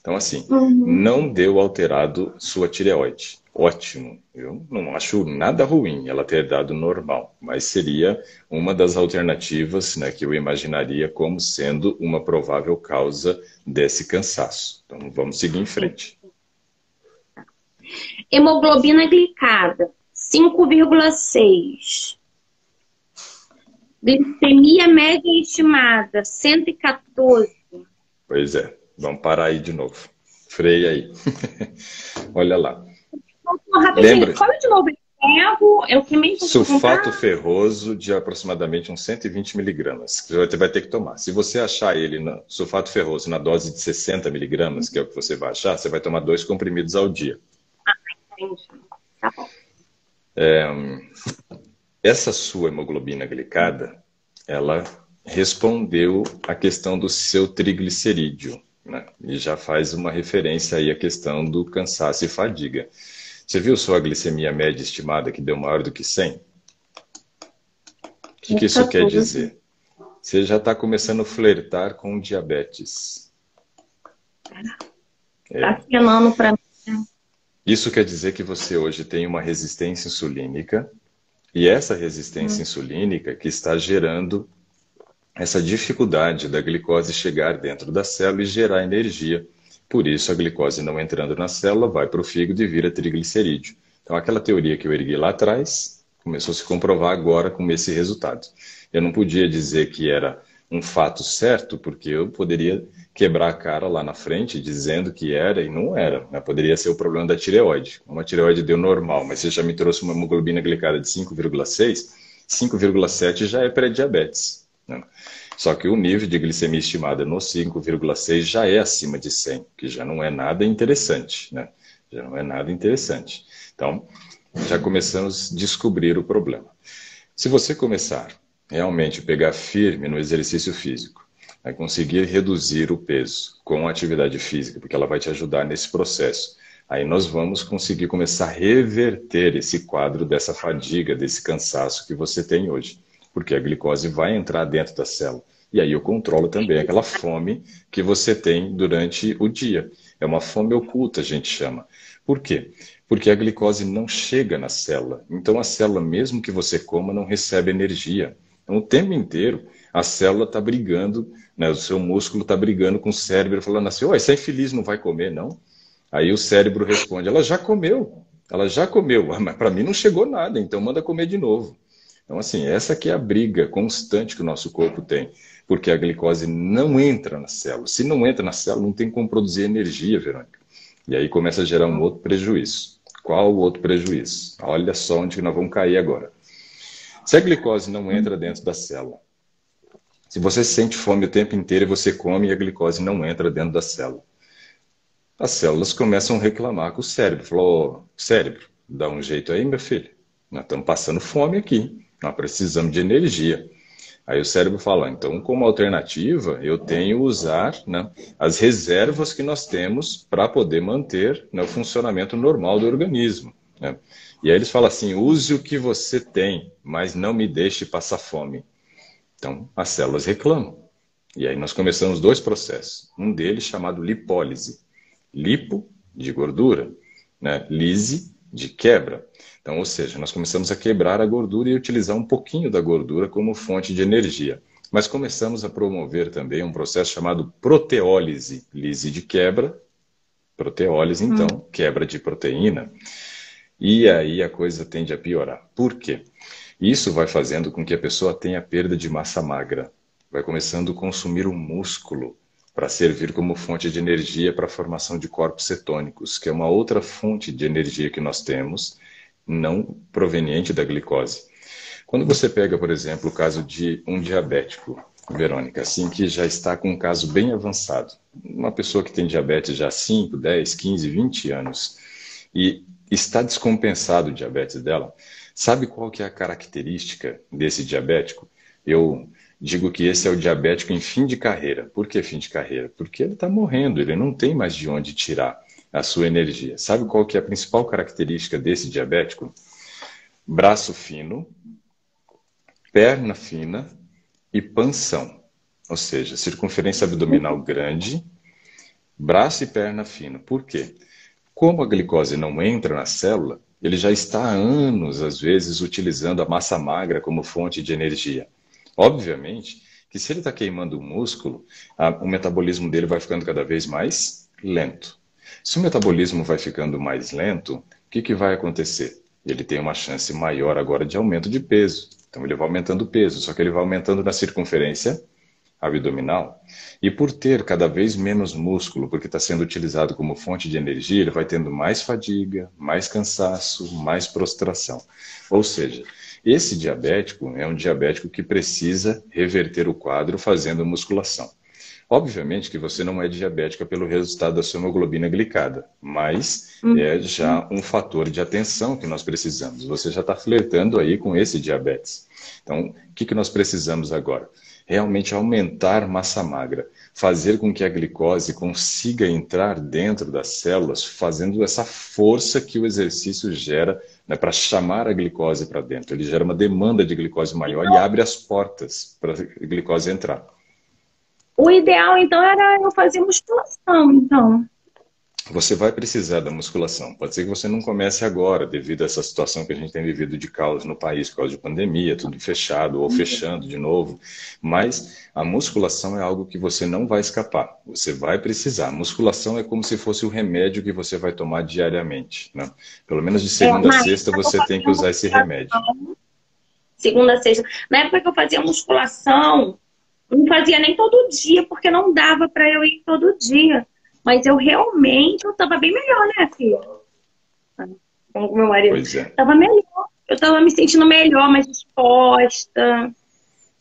Então, assim,
Uhum.
não deu alterado sua tireoide. Ótimo. Eu não acho nada ruim ela ter dado normal, mas seria uma das alternativas, né, que eu imaginaria como sendo uma provável causa desse cansaço. Então, vamos seguir em frente.
Hemoglobina glicada, 5,6. Glicemia média estimada, 114.
Pois é, vamos parar aí de novo. Freia aí. Olha lá.
Rapidinho,
Lembra?
fala de novo. Ferro, é o que mesmo que eu vou
Sulfato
comprar?
ferroso de aproximadamente uns 120 miligramas, que você vai ter que tomar. Se você achar ele, sulfato ferroso, na dose de 60 miligramas, que é o que você vai achar, você vai tomar 2 comprimidos ao dia.
Entendi. Tá bom.
Essa sua hemoglobina glicada, ela respondeu à questão do seu triglicerídeo, né? E já faz uma referência aí à questão do cansaço e fadiga. Você viu sua glicemia média estimada que deu maior do que 100? O que isso quer
14.
dizer? Você já está começando a flertar com diabetes.
Tá afinando para mim.
Isso quer dizer que você hoje tem uma resistência insulínica, e essa resistência insulínica que está gerando essa dificuldade da glicose chegar dentro da célula e gerar energia. Por isso, a glicose não entrando na célula vai para o fígado e vira triglicerídeo. Então, aquela teoria que eu ergui lá atrás começou a se comprovar agora com esse resultado. Eu não podia dizer que era um fato certo, porque eu poderia quebrar a cara lá na frente dizendo que era e não era, né? Poderia ser o problema da tireoide. Uma tireoide deu normal, mas você já me trouxe uma hemoglobina glicada de 5,6, 5,7 já é pré-diabetes, né? Só que o nível de glicemia estimada no 5,6 já é acima de 100, que já não é nada interessante, né? Já não é nada interessante. Então, já começamos a descobrir o problema. Se você começar realmente a pegar firme no exercício físico, vai conseguir reduzir o peso com a atividade física, porque ela vai te ajudar nesse processo. Aí nós vamos conseguir começar a reverter esse quadro dessa fadiga, desse cansaço que você tem hoje, porque a glicose vai entrar dentro da célula. E aí eu controlo também aquela fome que você tem durante o dia. É uma fome oculta, a gente chama. Por quê? Porque a glicose não chega na célula. Então a célula, mesmo que você coma, não recebe energia. Então o tempo inteiro a célula está brigando, né? O seu músculo está brigando com o cérebro, falando assim, essa infeliz não vai comer, não? Aí o cérebro responde, ela já comeu, mas para mim não chegou nada, então manda comer de novo. Então, assim, essa aqui é a briga constante que o nosso corpo tem, porque a glicose não entra na célula. Se não entra na célula, não tem como produzir energia, Verônica. E aí começa a gerar um outro prejuízo. Qual o outro prejuízo? Olha só onde nós vamos cair agora. Se a glicose não entra dentro da célula, se você sente fome o tempo inteiro e você come e a glicose não entra dentro da célula, as células começam a reclamar com o cérebro. Falou, cérebro, dá um jeito aí, meu filho. Nós estamos passando fome aqui. Nós precisamos de energia. Aí o cérebro fala, então, como alternativa, eu tenho usar, né, as reservas que nós temos para poder manter, né, o funcionamento normal do organismo, né? E aí eles falam assim, use o que você tem, mas não me deixe passar fome. Então, as células reclamam. E aí nós começamos dois processos. Um deles chamado lipólise. Lipo, de gordura, né? Lise, de quebra. Então, ou seja, nós começamos a quebrar a gordura e utilizar um pouquinho da gordura como fonte de energia. Mas começamos a promover também um processo chamado proteólise. Lise de quebra, proteólise, então, quebra de proteína. E aí a coisa tende a piorar. Por quê? Isso vai fazendo com que a pessoa tenha perda de massa magra. Vai começando a consumir o músculo para servir como fonte de energia para a formação de corpos cetônicos, que é uma outra fonte de energia que nós temos, não proveniente da glicose. Quando você pega, por exemplo, o caso de um diabético, Verônica, assim que já está com um caso bem avançado, uma pessoa que tem diabetes já há 5, 10, 15, 20 anos, e está descompensado o diabetes dela, sabe qual que é a característica desse diabético? Eu digo que esse é o diabético em fim de carreira. Por que fim de carreira? Porque ele está morrendo, ele não tem mais de onde tirar a sua energia. Sabe qual que é a principal característica desse diabético? Braço fino, perna fina e panção. Ou seja, circunferência abdominal grande, braço e perna fino. Por quê? Como a glicose não entra na célula, ele já está há anos, às vezes, utilizando a massa magra como fonte de energia. Obviamente que se ele está queimando o músculo, o metabolismo dele vai ficando cada vez mais lento. Se o metabolismo vai ficando mais lento, o que vai acontecer? Ele tem uma chance maior agora de aumento de peso. Então ele vai aumentando o peso, só que ele vai aumentando na circunferência abdominal. E por ter cada vez menos músculo, porque está sendo utilizado como fonte de energia, ele vai tendo mais fadiga, mais cansaço, mais prostração. Ou seja, esse diabético é um diabético que precisa reverter o quadro fazendo musculação. Obviamente que você não é diabética pelo resultado da sua hemoglobina glicada, mas é já um fator de atenção que nós precisamos. Você já está flertando aí com esse diabetes. Então, o que nós precisamos agora? Realmente aumentar massa magra, fazer com que a glicose consiga entrar dentro das células, fazendo essa força que o exercício gera, né, para chamar a glicose para dentro. Ele gera uma demanda de glicose maior e abre as portas para a glicose entrar.
O ideal, então, era eu fazer musculação, então.
Você vai precisar da musculação. Pode ser que você não comece agora, devido a essa situação que a gente tem vivido de caos no país, por causa de pandemia, tudo fechado ou fechando de novo. Mas a musculação é algo que você não vai escapar. Você vai precisar. A musculação é como se fosse o remédio que você vai tomar diariamente, né? Pelo menos de segunda a sexta você tem que usar esse remédio.
Segunda a sexta. Na época que eu fazia musculação, não fazia nem todo dia, porque não dava para eu ir todo dia. Mas eu realmente estava bem melhor, né, filho? Com o meu marido.
Pois é.
Estava melhor. Eu estava me sentindo melhor, mais disposta.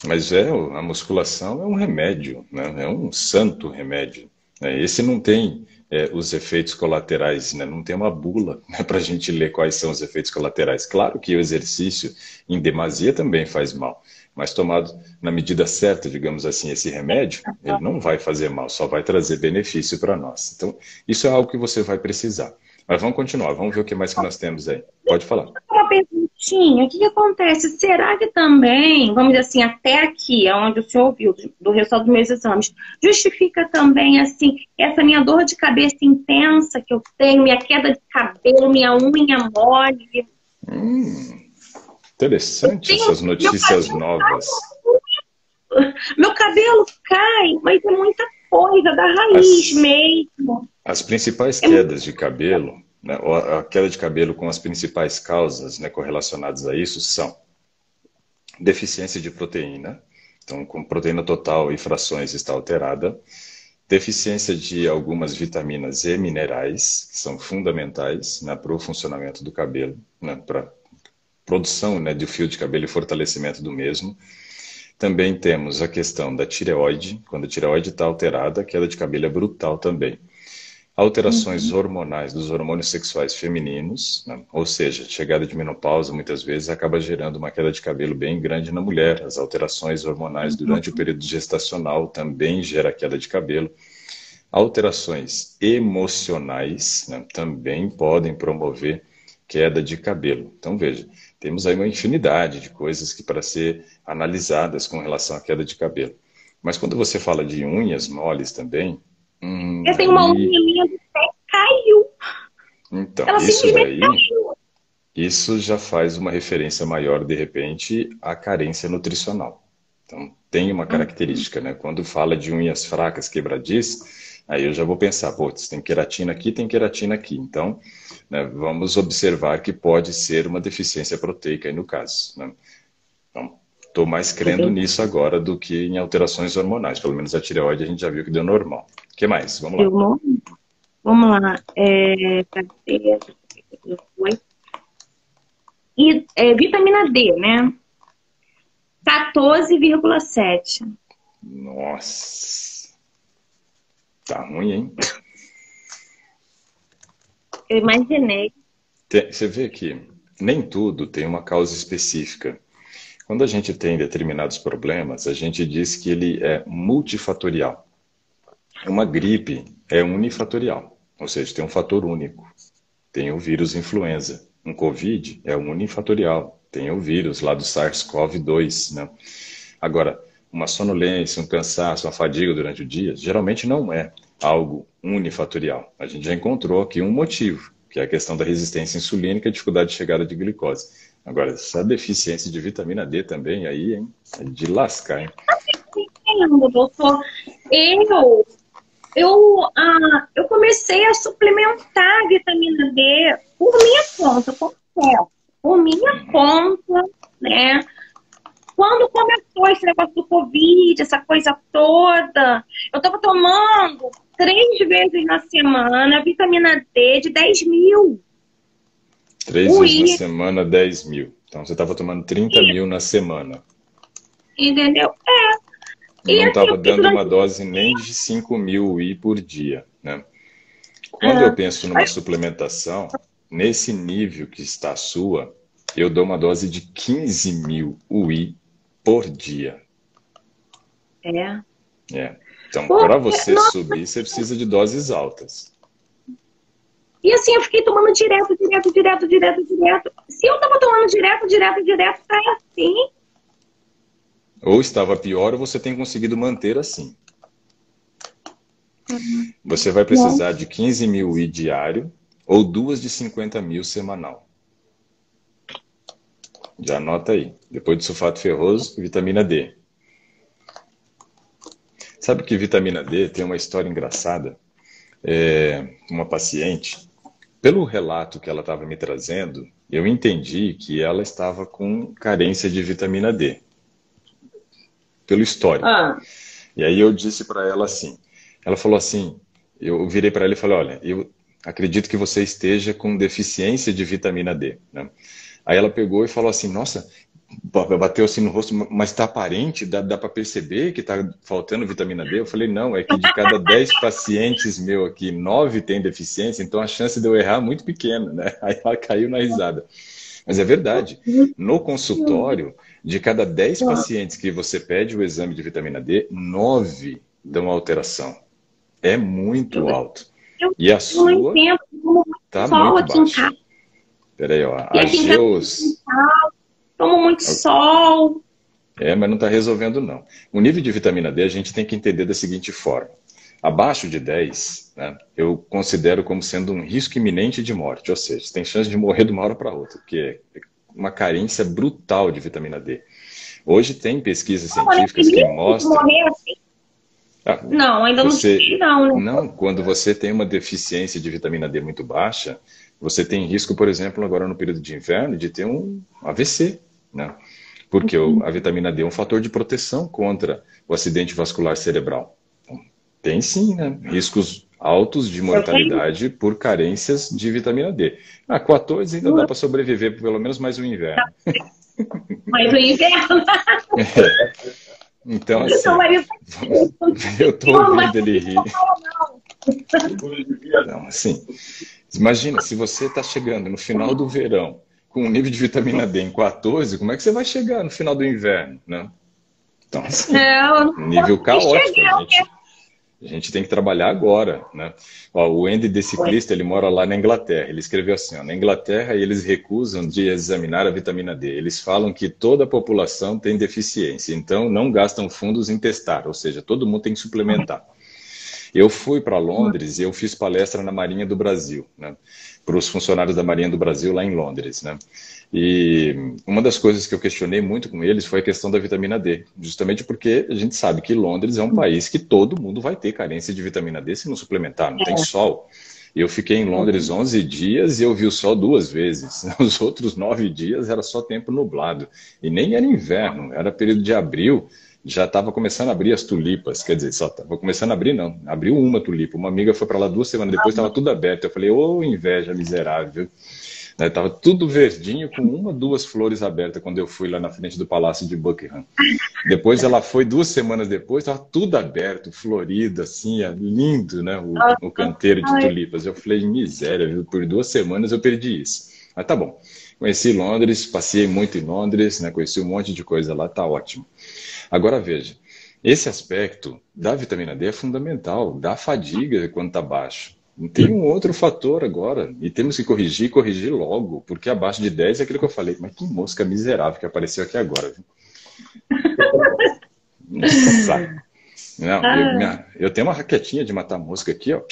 Mas a musculação é um remédio, né? É um santo remédio. Né? Esse não tem os efeitos colaterais, né? Não tem uma bula, né, para a gente ler quais são os efeitos colaterais. Claro que o exercício em demasia também faz mal, mas tomado na medida certa, digamos assim, esse remédio, ele não vai fazer mal, só vai trazer benefício para nós. Então, isso é algo que você vai precisar. Mas vamos continuar, vamos ver o que mais que nós temos aí. Pode falar.
Uma perguntinha, o que acontece? Será que também, vamos dizer assim, até aqui, onde o senhor ouviu, do resultado dos meus exames, justifica também, assim, essa minha dor de cabeça intensa que eu tenho, minha queda de cabelo, minha unha mole?
Interessante essas notícias novas.
Meu cabelo cai, mas é muita coisa da raiz mesmo.
As principais quedas de cabelo, né, a queda de cabelo com as principais causas, né, correlacionadas a isso são deficiência de proteína, então com proteína total e frações está alterada, deficiência de algumas vitaminas e minerais, que são fundamentais, né, para o funcionamento do cabelo, né, para produção, né, do fio de cabelo e fortalecimento do mesmo. Também temos a questão da tireoide. Quando a tireoide está alterada, a queda de cabelo é brutal também. Alterações hormonais dos hormônios sexuais femininos, né? Ou seja, chegada de menopausa muitas vezes acaba gerando uma queda de cabelo bem grande na mulher. As alterações hormonais durante o período gestacional também gera queda de cabelo. Alterações emocionais, né, também podem promover queda de cabelo. Então veja, temos aí uma infinidade de coisas que para ser analisadas com relação à queda de cabelo. Mas quando você fala de unhas moles também...
eu tenho uma unha minha do pé que caiu.
Então,
ela
isso daí,
caiu.
Isso já faz uma referência maior, de repente, à carência nutricional. Então, tem uma característica, né? Quando fala de unhas fracas, quebradiças, aí eu já vou pensar, putz, tem queratina aqui, tem queratina aqui. Então, né, vamos observar que pode ser uma deficiência proteica aí no caso, né? Então, estou mais crendo nisso agora do que em alterações hormonais. Pelo menos a tireoide a gente já viu que deu normal. O que mais? Vamos lá.
Vamos lá. E vitamina D, né? 14,7.
Nossa. Tá ruim, hein?
Eu imaginei.
Você vê que nem tudo tem uma causa específica. quando a gente tem determinados problemas, a gente diz que ele é multifatorial. Uma gripe é unifatorial, ou seja, tem um fator único. Tem o vírus influenza. Um Covid é unifatorial. Tem o vírus lá do SARS-CoV-2, né? Agora, uma sonolência, um cansaço, uma fadiga durante o dia, geralmente não é algo unifatorial. A gente já encontrou aqui um motivo, que é a questão da resistência insulínica e dificuldade de chegada de glicose. Agora, essa deficiência de vitamina D também, aí, hein? É de lascar, hein?
Entendo, doutor. Eu comecei a suplementar a vitamina D por minha conta, por minha conta, né? Quando começou esse negócio do Covid, essa coisa toda, eu estava tomando 3 vezes na semana vitamina D de 10.000.
3 vezes na semana, 10.000. Então, você estava tomando 30.000 na semana.
Entendeu?
Não estava dando uma dose nem de 5.000 UI por dia, né? Quando eu penso numa suplementação, nesse nível que está a sua, eu dou uma dose de 15.000 UI por dia. Então, para você subir, você precisa de doses altas.
E assim, eu fiquei tomando direto. Se eu tava tomando direto, tá assim.
Ou estava pior, ou você tem conseguido manter assim. Você vai precisar de 15.000 UI diário ou 2 de 50.000 semanal. Já anota aí. Depois de sulfato ferroso, vitamina D. Sabe que vitamina D tem uma história engraçada? Uma paciente, pelo relato que ela estava me trazendo, eu entendi que ela estava com carência de vitamina D. Pelo histórico. E aí eu disse para ela assim, ela falou assim, eu virei para ela e falei, olha, eu acredito que você esteja com deficiência de vitamina D, né? Aí ela pegou e falou assim, nossa, bateu assim no rosto, mas está aparente, dá para perceber que está faltando vitamina D? Eu falei, não, é que de cada 10 pacientes meu aqui, 9 têm deficiência, então a chance de eu errar é muito pequena, né? Aí ela caiu na risada. Mas é verdade, no consultório, de cada 10 pacientes que você pede o exame de vitamina D, 9 dão alteração. É muito alto. E a sua está muito baixa. Peraí, ó. A Geos...
Tomo muito sol.
Mas não está resolvendo, não. O nível de vitamina D a gente tem que entender da seguinte forma. Abaixo de 10, né, eu considero como sendo um risco iminente de morte. Ou seja, você tem chance de morrer de uma hora para outra, porque é uma carência brutal de vitamina D. Hoje tem pesquisas científicas que mostram...
Não, ainda não sei, não.
Não, quando você tem uma deficiência de vitamina D muito baixa, você tem risco, por exemplo, agora no período de inverno, de ter um AVC, né? Porque a vitamina D é um fator de proteção contra o acidente vascular cerebral. Então, tem sim, né? Riscos altos de mortalidade por carências de vitamina D. 14 ainda dá para sobreviver por pelo menos mais um inverno.
Mais um inverno?
Então, assim, eu estou ouvindo ele rir. Não, assim, imagina, se você está chegando no final do verão com um nível de vitamina D em 14, como é que você vai chegar no final do inverno, né? Então, assim, nível caótico. A gente tem que trabalhar agora, né? Ó, o Andy de ciclista, ele mora lá na Inglaterra. Ele escreveu assim, ó, na Inglaterra eles recusam de examinar a vitamina D. Eles falam que toda a população tem deficiência, então não gastam fundos em testar, ou seja, todo mundo tem que suplementar. Eu fui para Londres e eu fiz palestra na Marinha do Brasil, né? Para os funcionários da Marinha do Brasil lá em Londres, né? E uma das coisas que eu questionei muito com eles foi a questão da vitamina D, justamente porque a gente sabe que Londres é um país que todo mundo vai ter carência de vitamina D se não suplementar, não tem sol. Eu fiquei em Londres 11 dias e eu vi o sol 2 vezes. Os outros 9 dias era só tempo nublado. E nem era inverno, era período de abril, já estava começando a abrir as tulipas. Quer dizer, só estava começando a abrir, não. Abriu uma tulipa. Uma amiga foi para lá 2 semanas depois, estava tudo aberto. Eu falei, ô inveja miserável. Estava tudo verdinho, com 1 ou 2 flores abertas quando eu fui lá na frente do Palácio de Buckingham. Depois ela foi 2 semanas depois, estava tudo aberto, florido, assim, lindo, né? O canteiro de tulipas. Eu falei, miséria, viu? Por 2 semanas eu perdi isso. Mas tá bom. Conheci Londres, passei muito em Londres, né? Conheci um monte de coisa lá, tá ótimo. Agora veja, esse aspecto da vitamina D é fundamental, da fadiga quando está baixo. Tem um outro fator agora, e temos que corrigir, corrigir logo, porque abaixo de 10 é aquilo que eu falei, mas que mosca miserável que apareceu aqui agora. Viu? Nossa! Não, eu tenho uma raquetinha de matar mosca aqui, ó,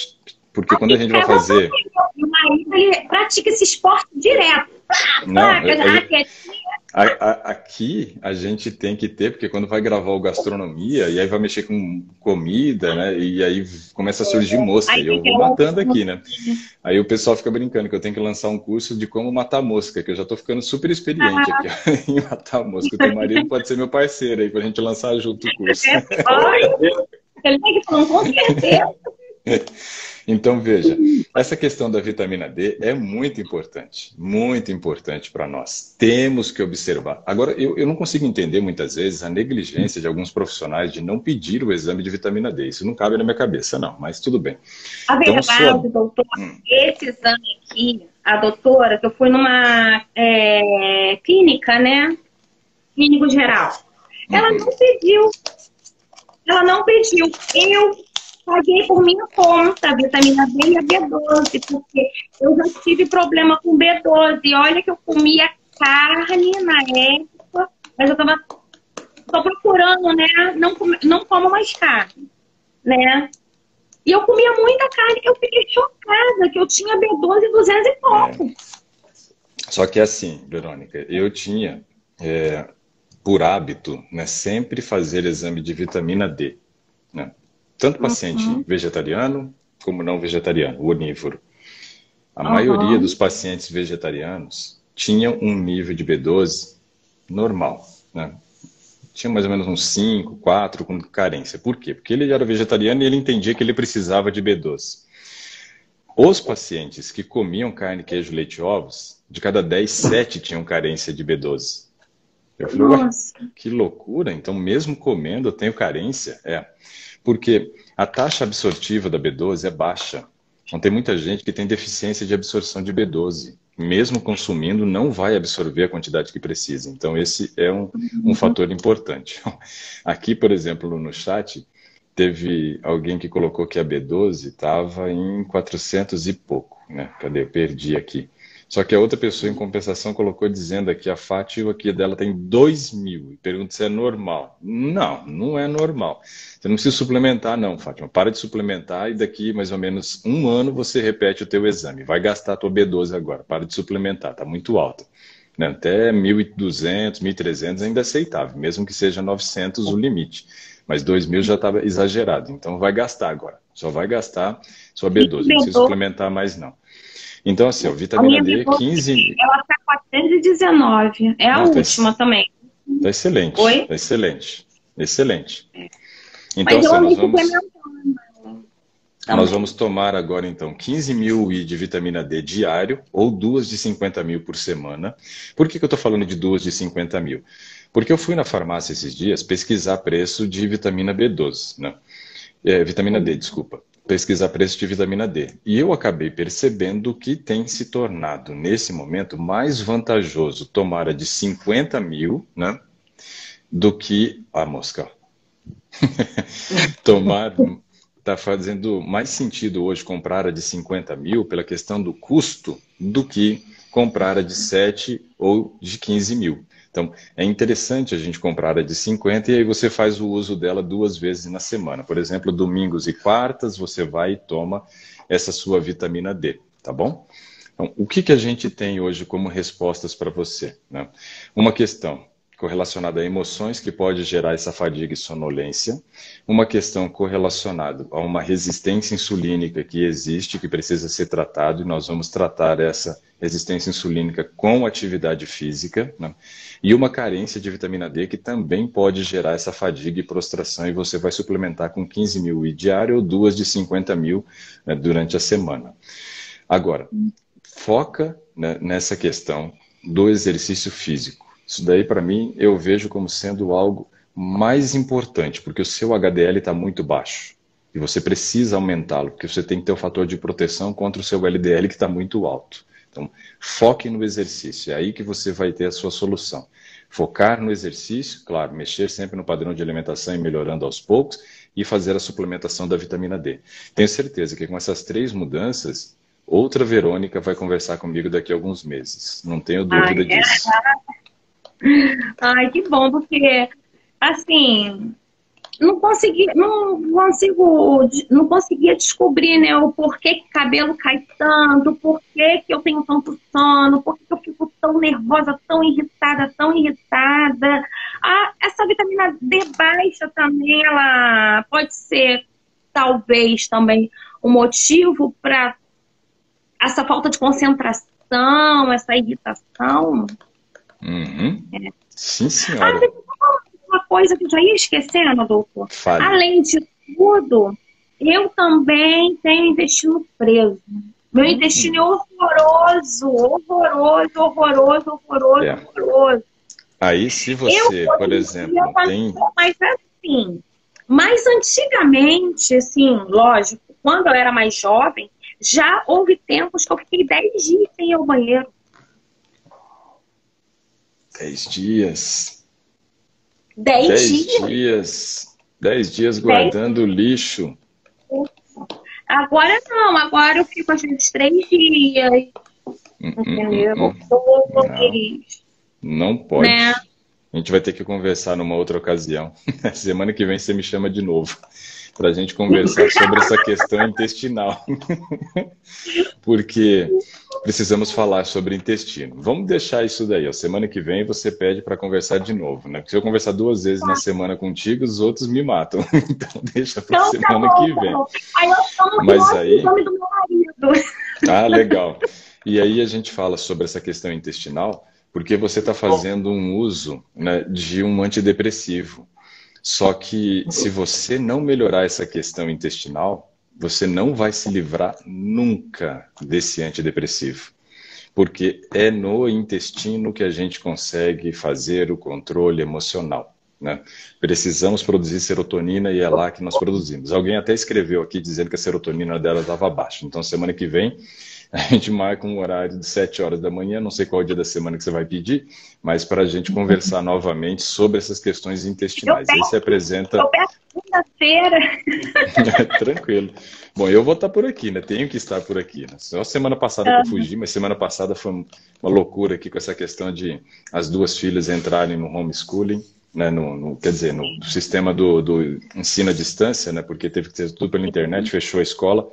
porque quando a gente vai fazer...
Meu marido, ele pratica esse esporte direto.
Não, aqui a gente tem que ter, porque quando vai gravar o gastronomia, e aí vai mexer com comida, né? E aí começa a surgir mosca, e eu vou matando aqui, né? Aí o pessoal fica brincando que eu tenho que lançar um curso de como matar mosca, que eu já tô ficando super experiente aqui, ó, em matar mosca. O teu marido pode ser meu parceiro aí, pra gente lançar junto o curso.
Ele tem que falar com certeza.
Então, veja, essa questão da vitamina D é muito importante para nós. Temos que observar. Agora, eu não consigo entender muitas vezes a negligência de alguns profissionais de não pedir o exame de vitamina D. Isso não cabe na minha cabeça, não, mas tudo bem.
A verdade, doutor, esse exame aqui, a doutora, que eu fui numa clínica, né? Clínico geral. Ela não pediu. Ela não pediu. Eu paguei por minha conta a vitamina D e a B12, porque eu já tive problema com B12. Olha que eu comia carne na época, mas eu tô procurando, né? Não como mais carne, né? E eu comia muita carne. Eu fiquei chocada que eu tinha B12 200 e pouco.
Só que assim, Verônica, eu tinha por hábito, né, sempre fazer exame de vitamina D, né? Tanto paciente vegetariano como não vegetariano, onívoro. A maioria dos pacientes vegetarianos tinham um nível de B12 normal, né? Tinha mais ou menos uns 5, 4 com carência. Por quê? Porque ele era vegetariano e ele entendia que ele precisava de B12. Os pacientes que comiam carne, queijo, leite e ovos, de cada 10, 7 tinham carência de B12. Eu falei, ué, que loucura, então mesmo comendo eu tenho carência? Porque a taxa absortiva da B12 é baixa. Então tem muita gente que tem deficiência de absorção de B12. Mesmo consumindo, não vai absorver a quantidade que precisa. Então esse é um fator importante. Aqui, por exemplo, no chat, teve alguém que colocou que a B12 estava em 400 e pouco, né? Cadê? Eu perdi aqui. Só que a outra pessoa, em compensação, colocou dizendo aqui, a Fátima aqui dela tem 2.000. E pergunta se é normal. Não, não é normal. Você não precisa suplementar, não, Fátima. Para de suplementar e daqui mais ou menos um ano você repete o teu exame. Vai gastar a tua B12 agora. Para de suplementar, está muito alta. Né? Até 1.200, 1.300 ainda é aceitável, mesmo que seja 900 o limite. Mas 2.000 já estava exagerado. Então vai gastar agora. Só vai gastar sua B12. Não precisa suplementar mais, não. Então, assim, ó, vitamina D, 15...
Ela está 419. É a última também.
Tá excelente.
Oi?
Tá excelente. Excelente. Então,
mas
assim, nós vamos tomar agora, então, 15 mil de vitamina D diário ou 2 de 50 mil por semana. Por que eu estou falando de 2 de 50 mil? Porque eu fui na farmácia esses dias pesquisar preço de vitamina B12, né? Vitamina D, desculpa. Pesquisar preço de vitamina D. E eu acabei percebendo que tem se tornado, nesse momento, mais vantajoso tomar a de 50 mil, né, do que a mosca. Está fazendo mais sentido hoje comprar a de 50 mil pela questão do custo do que comprar a de 7 ou de 15 mil. Então, é interessante a gente comprar a de 50 e aí você faz o uso dela 2 vezes na semana. Por exemplo, domingos e quartas, você vai e toma essa sua vitamina D, tá bom? Então, o que a gente tem hoje como respostas para você, né? Uma questão correlacionada a emoções, que pode gerar essa fadiga e sonolência. Uma questão correlacionada a uma resistência insulínica que existe, que precisa ser tratado, e nós vamos tratar essa resistência insulínica com atividade física, né? E uma carência de vitamina D que também pode gerar essa fadiga e prostração, e você vai suplementar com 15 mil diário ou 2 de 50 mil, né, durante a semana. Agora, foca, né, nessa questão do exercício físico. Isso daí, para mim, eu vejo como sendo algo mais importante, porque o seu HDL está muito baixo. E você precisa aumentá-lo, porque você tem que ter o fator de proteção contra o seu LDL que está muito alto. Então, foque no exercício, é aí que você vai ter a sua solução. Focar no exercício, claro, mexer sempre no padrão de alimentação e melhorando aos poucos, e fazer a suplementação da vitamina D. Tenho certeza que com essas 3 mudanças, outra Verônica vai conversar comigo daqui a alguns meses. Não tenho dúvida disso.
Ai, que bom, porque, assim, não conseguia descobrir, né, o porquê que o cabelo cai tanto, o porquê que eu tenho tanto sono, por que eu fico tão nervosa, tão irritada, tão irritada. Essa vitamina D baixa também, ela pode ser, talvez, também um motivo para essa falta de concentração, essa irritação.
Uhum. Sim, senhora.
Uma coisa que eu já ia esquecendo, doutor.
Fale.
Além de tudo, eu também tenho intestino preso. Meu intestino é horroroso, horroroso, horroroso, horroroso, horroroso.
Aí, se você, por exemplo, tem...
Mas assim, mas antigamente, assim, lógico, quando eu era mais jovem, já houve tempos que eu fiquei 10 dias sem ir ao banheiro.
10 dias.
10 dias.
10 dias guardando lixo.
Agora não, agora eu fico às vezes 3 dias. Entendeu?
Não pode.
Né?
A gente vai ter que conversar numa outra ocasião. Semana que vem você me chama de novo para a gente conversar sobre essa questão intestinal. Porque precisamos falar sobre intestino. Vamos deixar isso daí. Ó. Semana que vem você pede para conversar de novo, né? Porque se eu conversar 2 vezes na semana contigo, os outros me matam. Então deixa para semana que vem. Mas aí...
o nome do meu marido.
Ah, legal. E aí a gente fala sobre essa questão intestinal, porque você está fazendo um uso, né, de um antidepressivo. Só que se você não melhorar essa questão intestinal, você não vai se livrar nunca desse antidepressivo. Porque é no intestino que a gente consegue fazer o controle emocional, né? Precisamos produzir serotonina e é lá que nós produzimos. Alguém até escreveu aqui dizendo que a serotonina dela estava baixa. Então, semana que vem, a gente marca um horário de 7 horas da manhã, não sei qual é o dia da semana que você vai pedir, mas para a gente conversar novamente sobre essas questões intestinais. Aí você apresenta...
Eu peço segunda-feira.
Tranquilo. Bom, eu vou estar por aqui, né? Tenho que estar por aqui. Né? Só semana passada que eu fugi, mas semana passada foi uma loucura aqui com essa questão de as 2 filhas entrarem no homeschooling, né? Quer dizer, no sistema do ensino à distância, né? Porque teve que ser tudo pela internet, fechou a escola.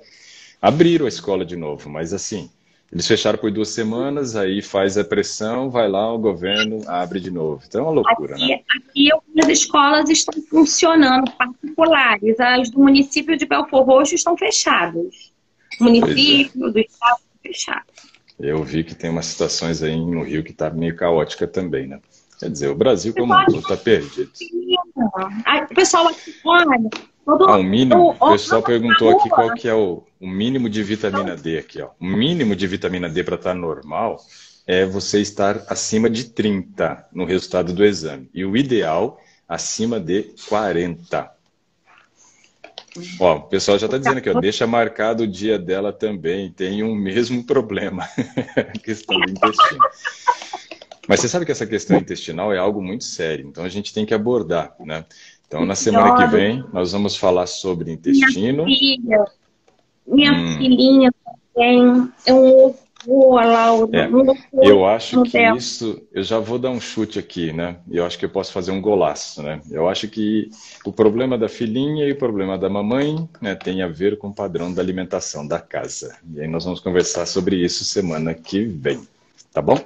Abriram a escola de novo, mas assim, eles fecharam por 2 semanas, aí faz a pressão, vai lá, o governo abre de novo. Então é uma loucura, né?
Aqui as escolas estão funcionando, particulares. As do município de Belford Roxo estão fechadas. O município do estado estão fechados.
Eu vi que tem umas situações aí no Rio que está meio caótica também, né? Quer dizer, o Brasil como um todo está perdido.
O pessoal aqui, olha...
O pessoal perguntou aqui qual que é o mínimo de vitamina D aqui, ó. O mínimo de vitamina D para estar normal é você estar acima de 30 no resultado do exame. E o ideal, acima de 40. Ó, o pessoal já está dizendo aqui, ó, deixa marcado o dia dela também, tem um mesmo problema, a questão do intestino. Mas você sabe que essa questão intestinal é algo muito sério, então a gente tem que abordar, né? Então, na semana que vem, nós vamos falar sobre intestino.
Minha filhinha também é um horror, Laura.
Eu acho que isso... Eu já vou dar um chute aqui, né? Eu acho que eu posso fazer um golaço, né? Eu acho que o problema da filhinha e o problema da mamãe, né, tem a ver com o padrão da alimentação da casa. E aí nós vamos conversar sobre isso semana que vem. Tá bom?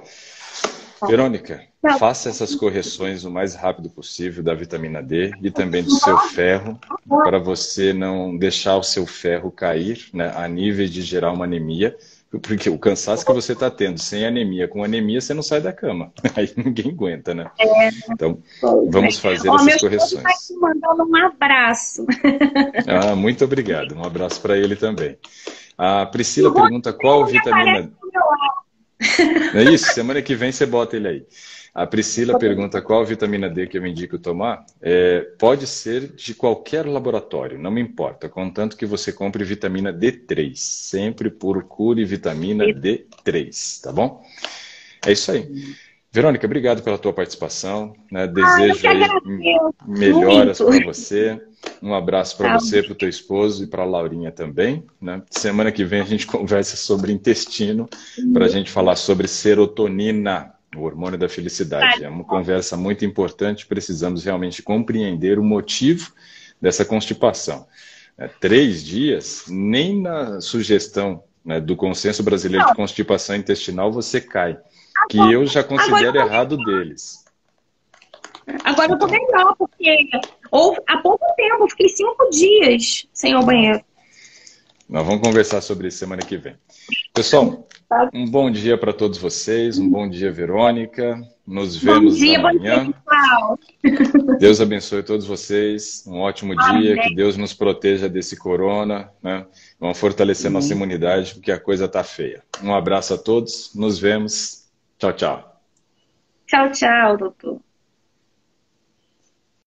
Verônica, faça essas correções o mais rápido possível da vitamina D e também do seu ferro, para você não deixar o seu ferro cair, né, a nível de gerar uma anemia, porque o cansaço que você está tendo sem anemia, com anemia você não sai da cama, aí ninguém aguenta, né? Então, vamos fazer essas correções.
Meu esposo está te mandando um abraço.
Ah, muito obrigado, um abraço para ele também. A Priscila pergunta qual vitamina... Não é isso? Semana que vem você bota ele aí. A Priscila pergunta qual vitamina D que eu indico tomar. Pode ser de qualquer laboratório, não me importa, contanto que você compre vitamina D3. Sempre procure vitamina D3, tá bom? É isso aí. Verônica, obrigado pela tua participação, né? Desejo aí melhoras para você. Um abraço para você, para o teu esposo e para a Laurinha também, né? Semana que vem a gente conversa sobre intestino, para a gente falar sobre serotonina, o hormônio da felicidade. É uma conversa muito importante, precisamos realmente compreender o motivo dessa constipação. 3 dias, nem na sugestão, né, do Consenso Brasileiro de Constipação Intestinal você cai, que eu já considero errado deles.
Agora eu tô melhor, porque há pouco tempo, eu fiquei 5 dias sem ir ao banheiro.
Nós vamos conversar sobre isso semana que vem. Pessoal, um bom dia para todos vocês, um bom dia, Verônica. Nos vemos amanhã.
Bom dia,
Deus abençoe todos vocês, um ótimo dia, que Deus nos proteja desse corona, né? Vamos fortalecer nossa imunidade, porque a coisa tá feia. Um abraço a todos, nos vemos. Tchau, tchau.
Tchau, tchau, doutor.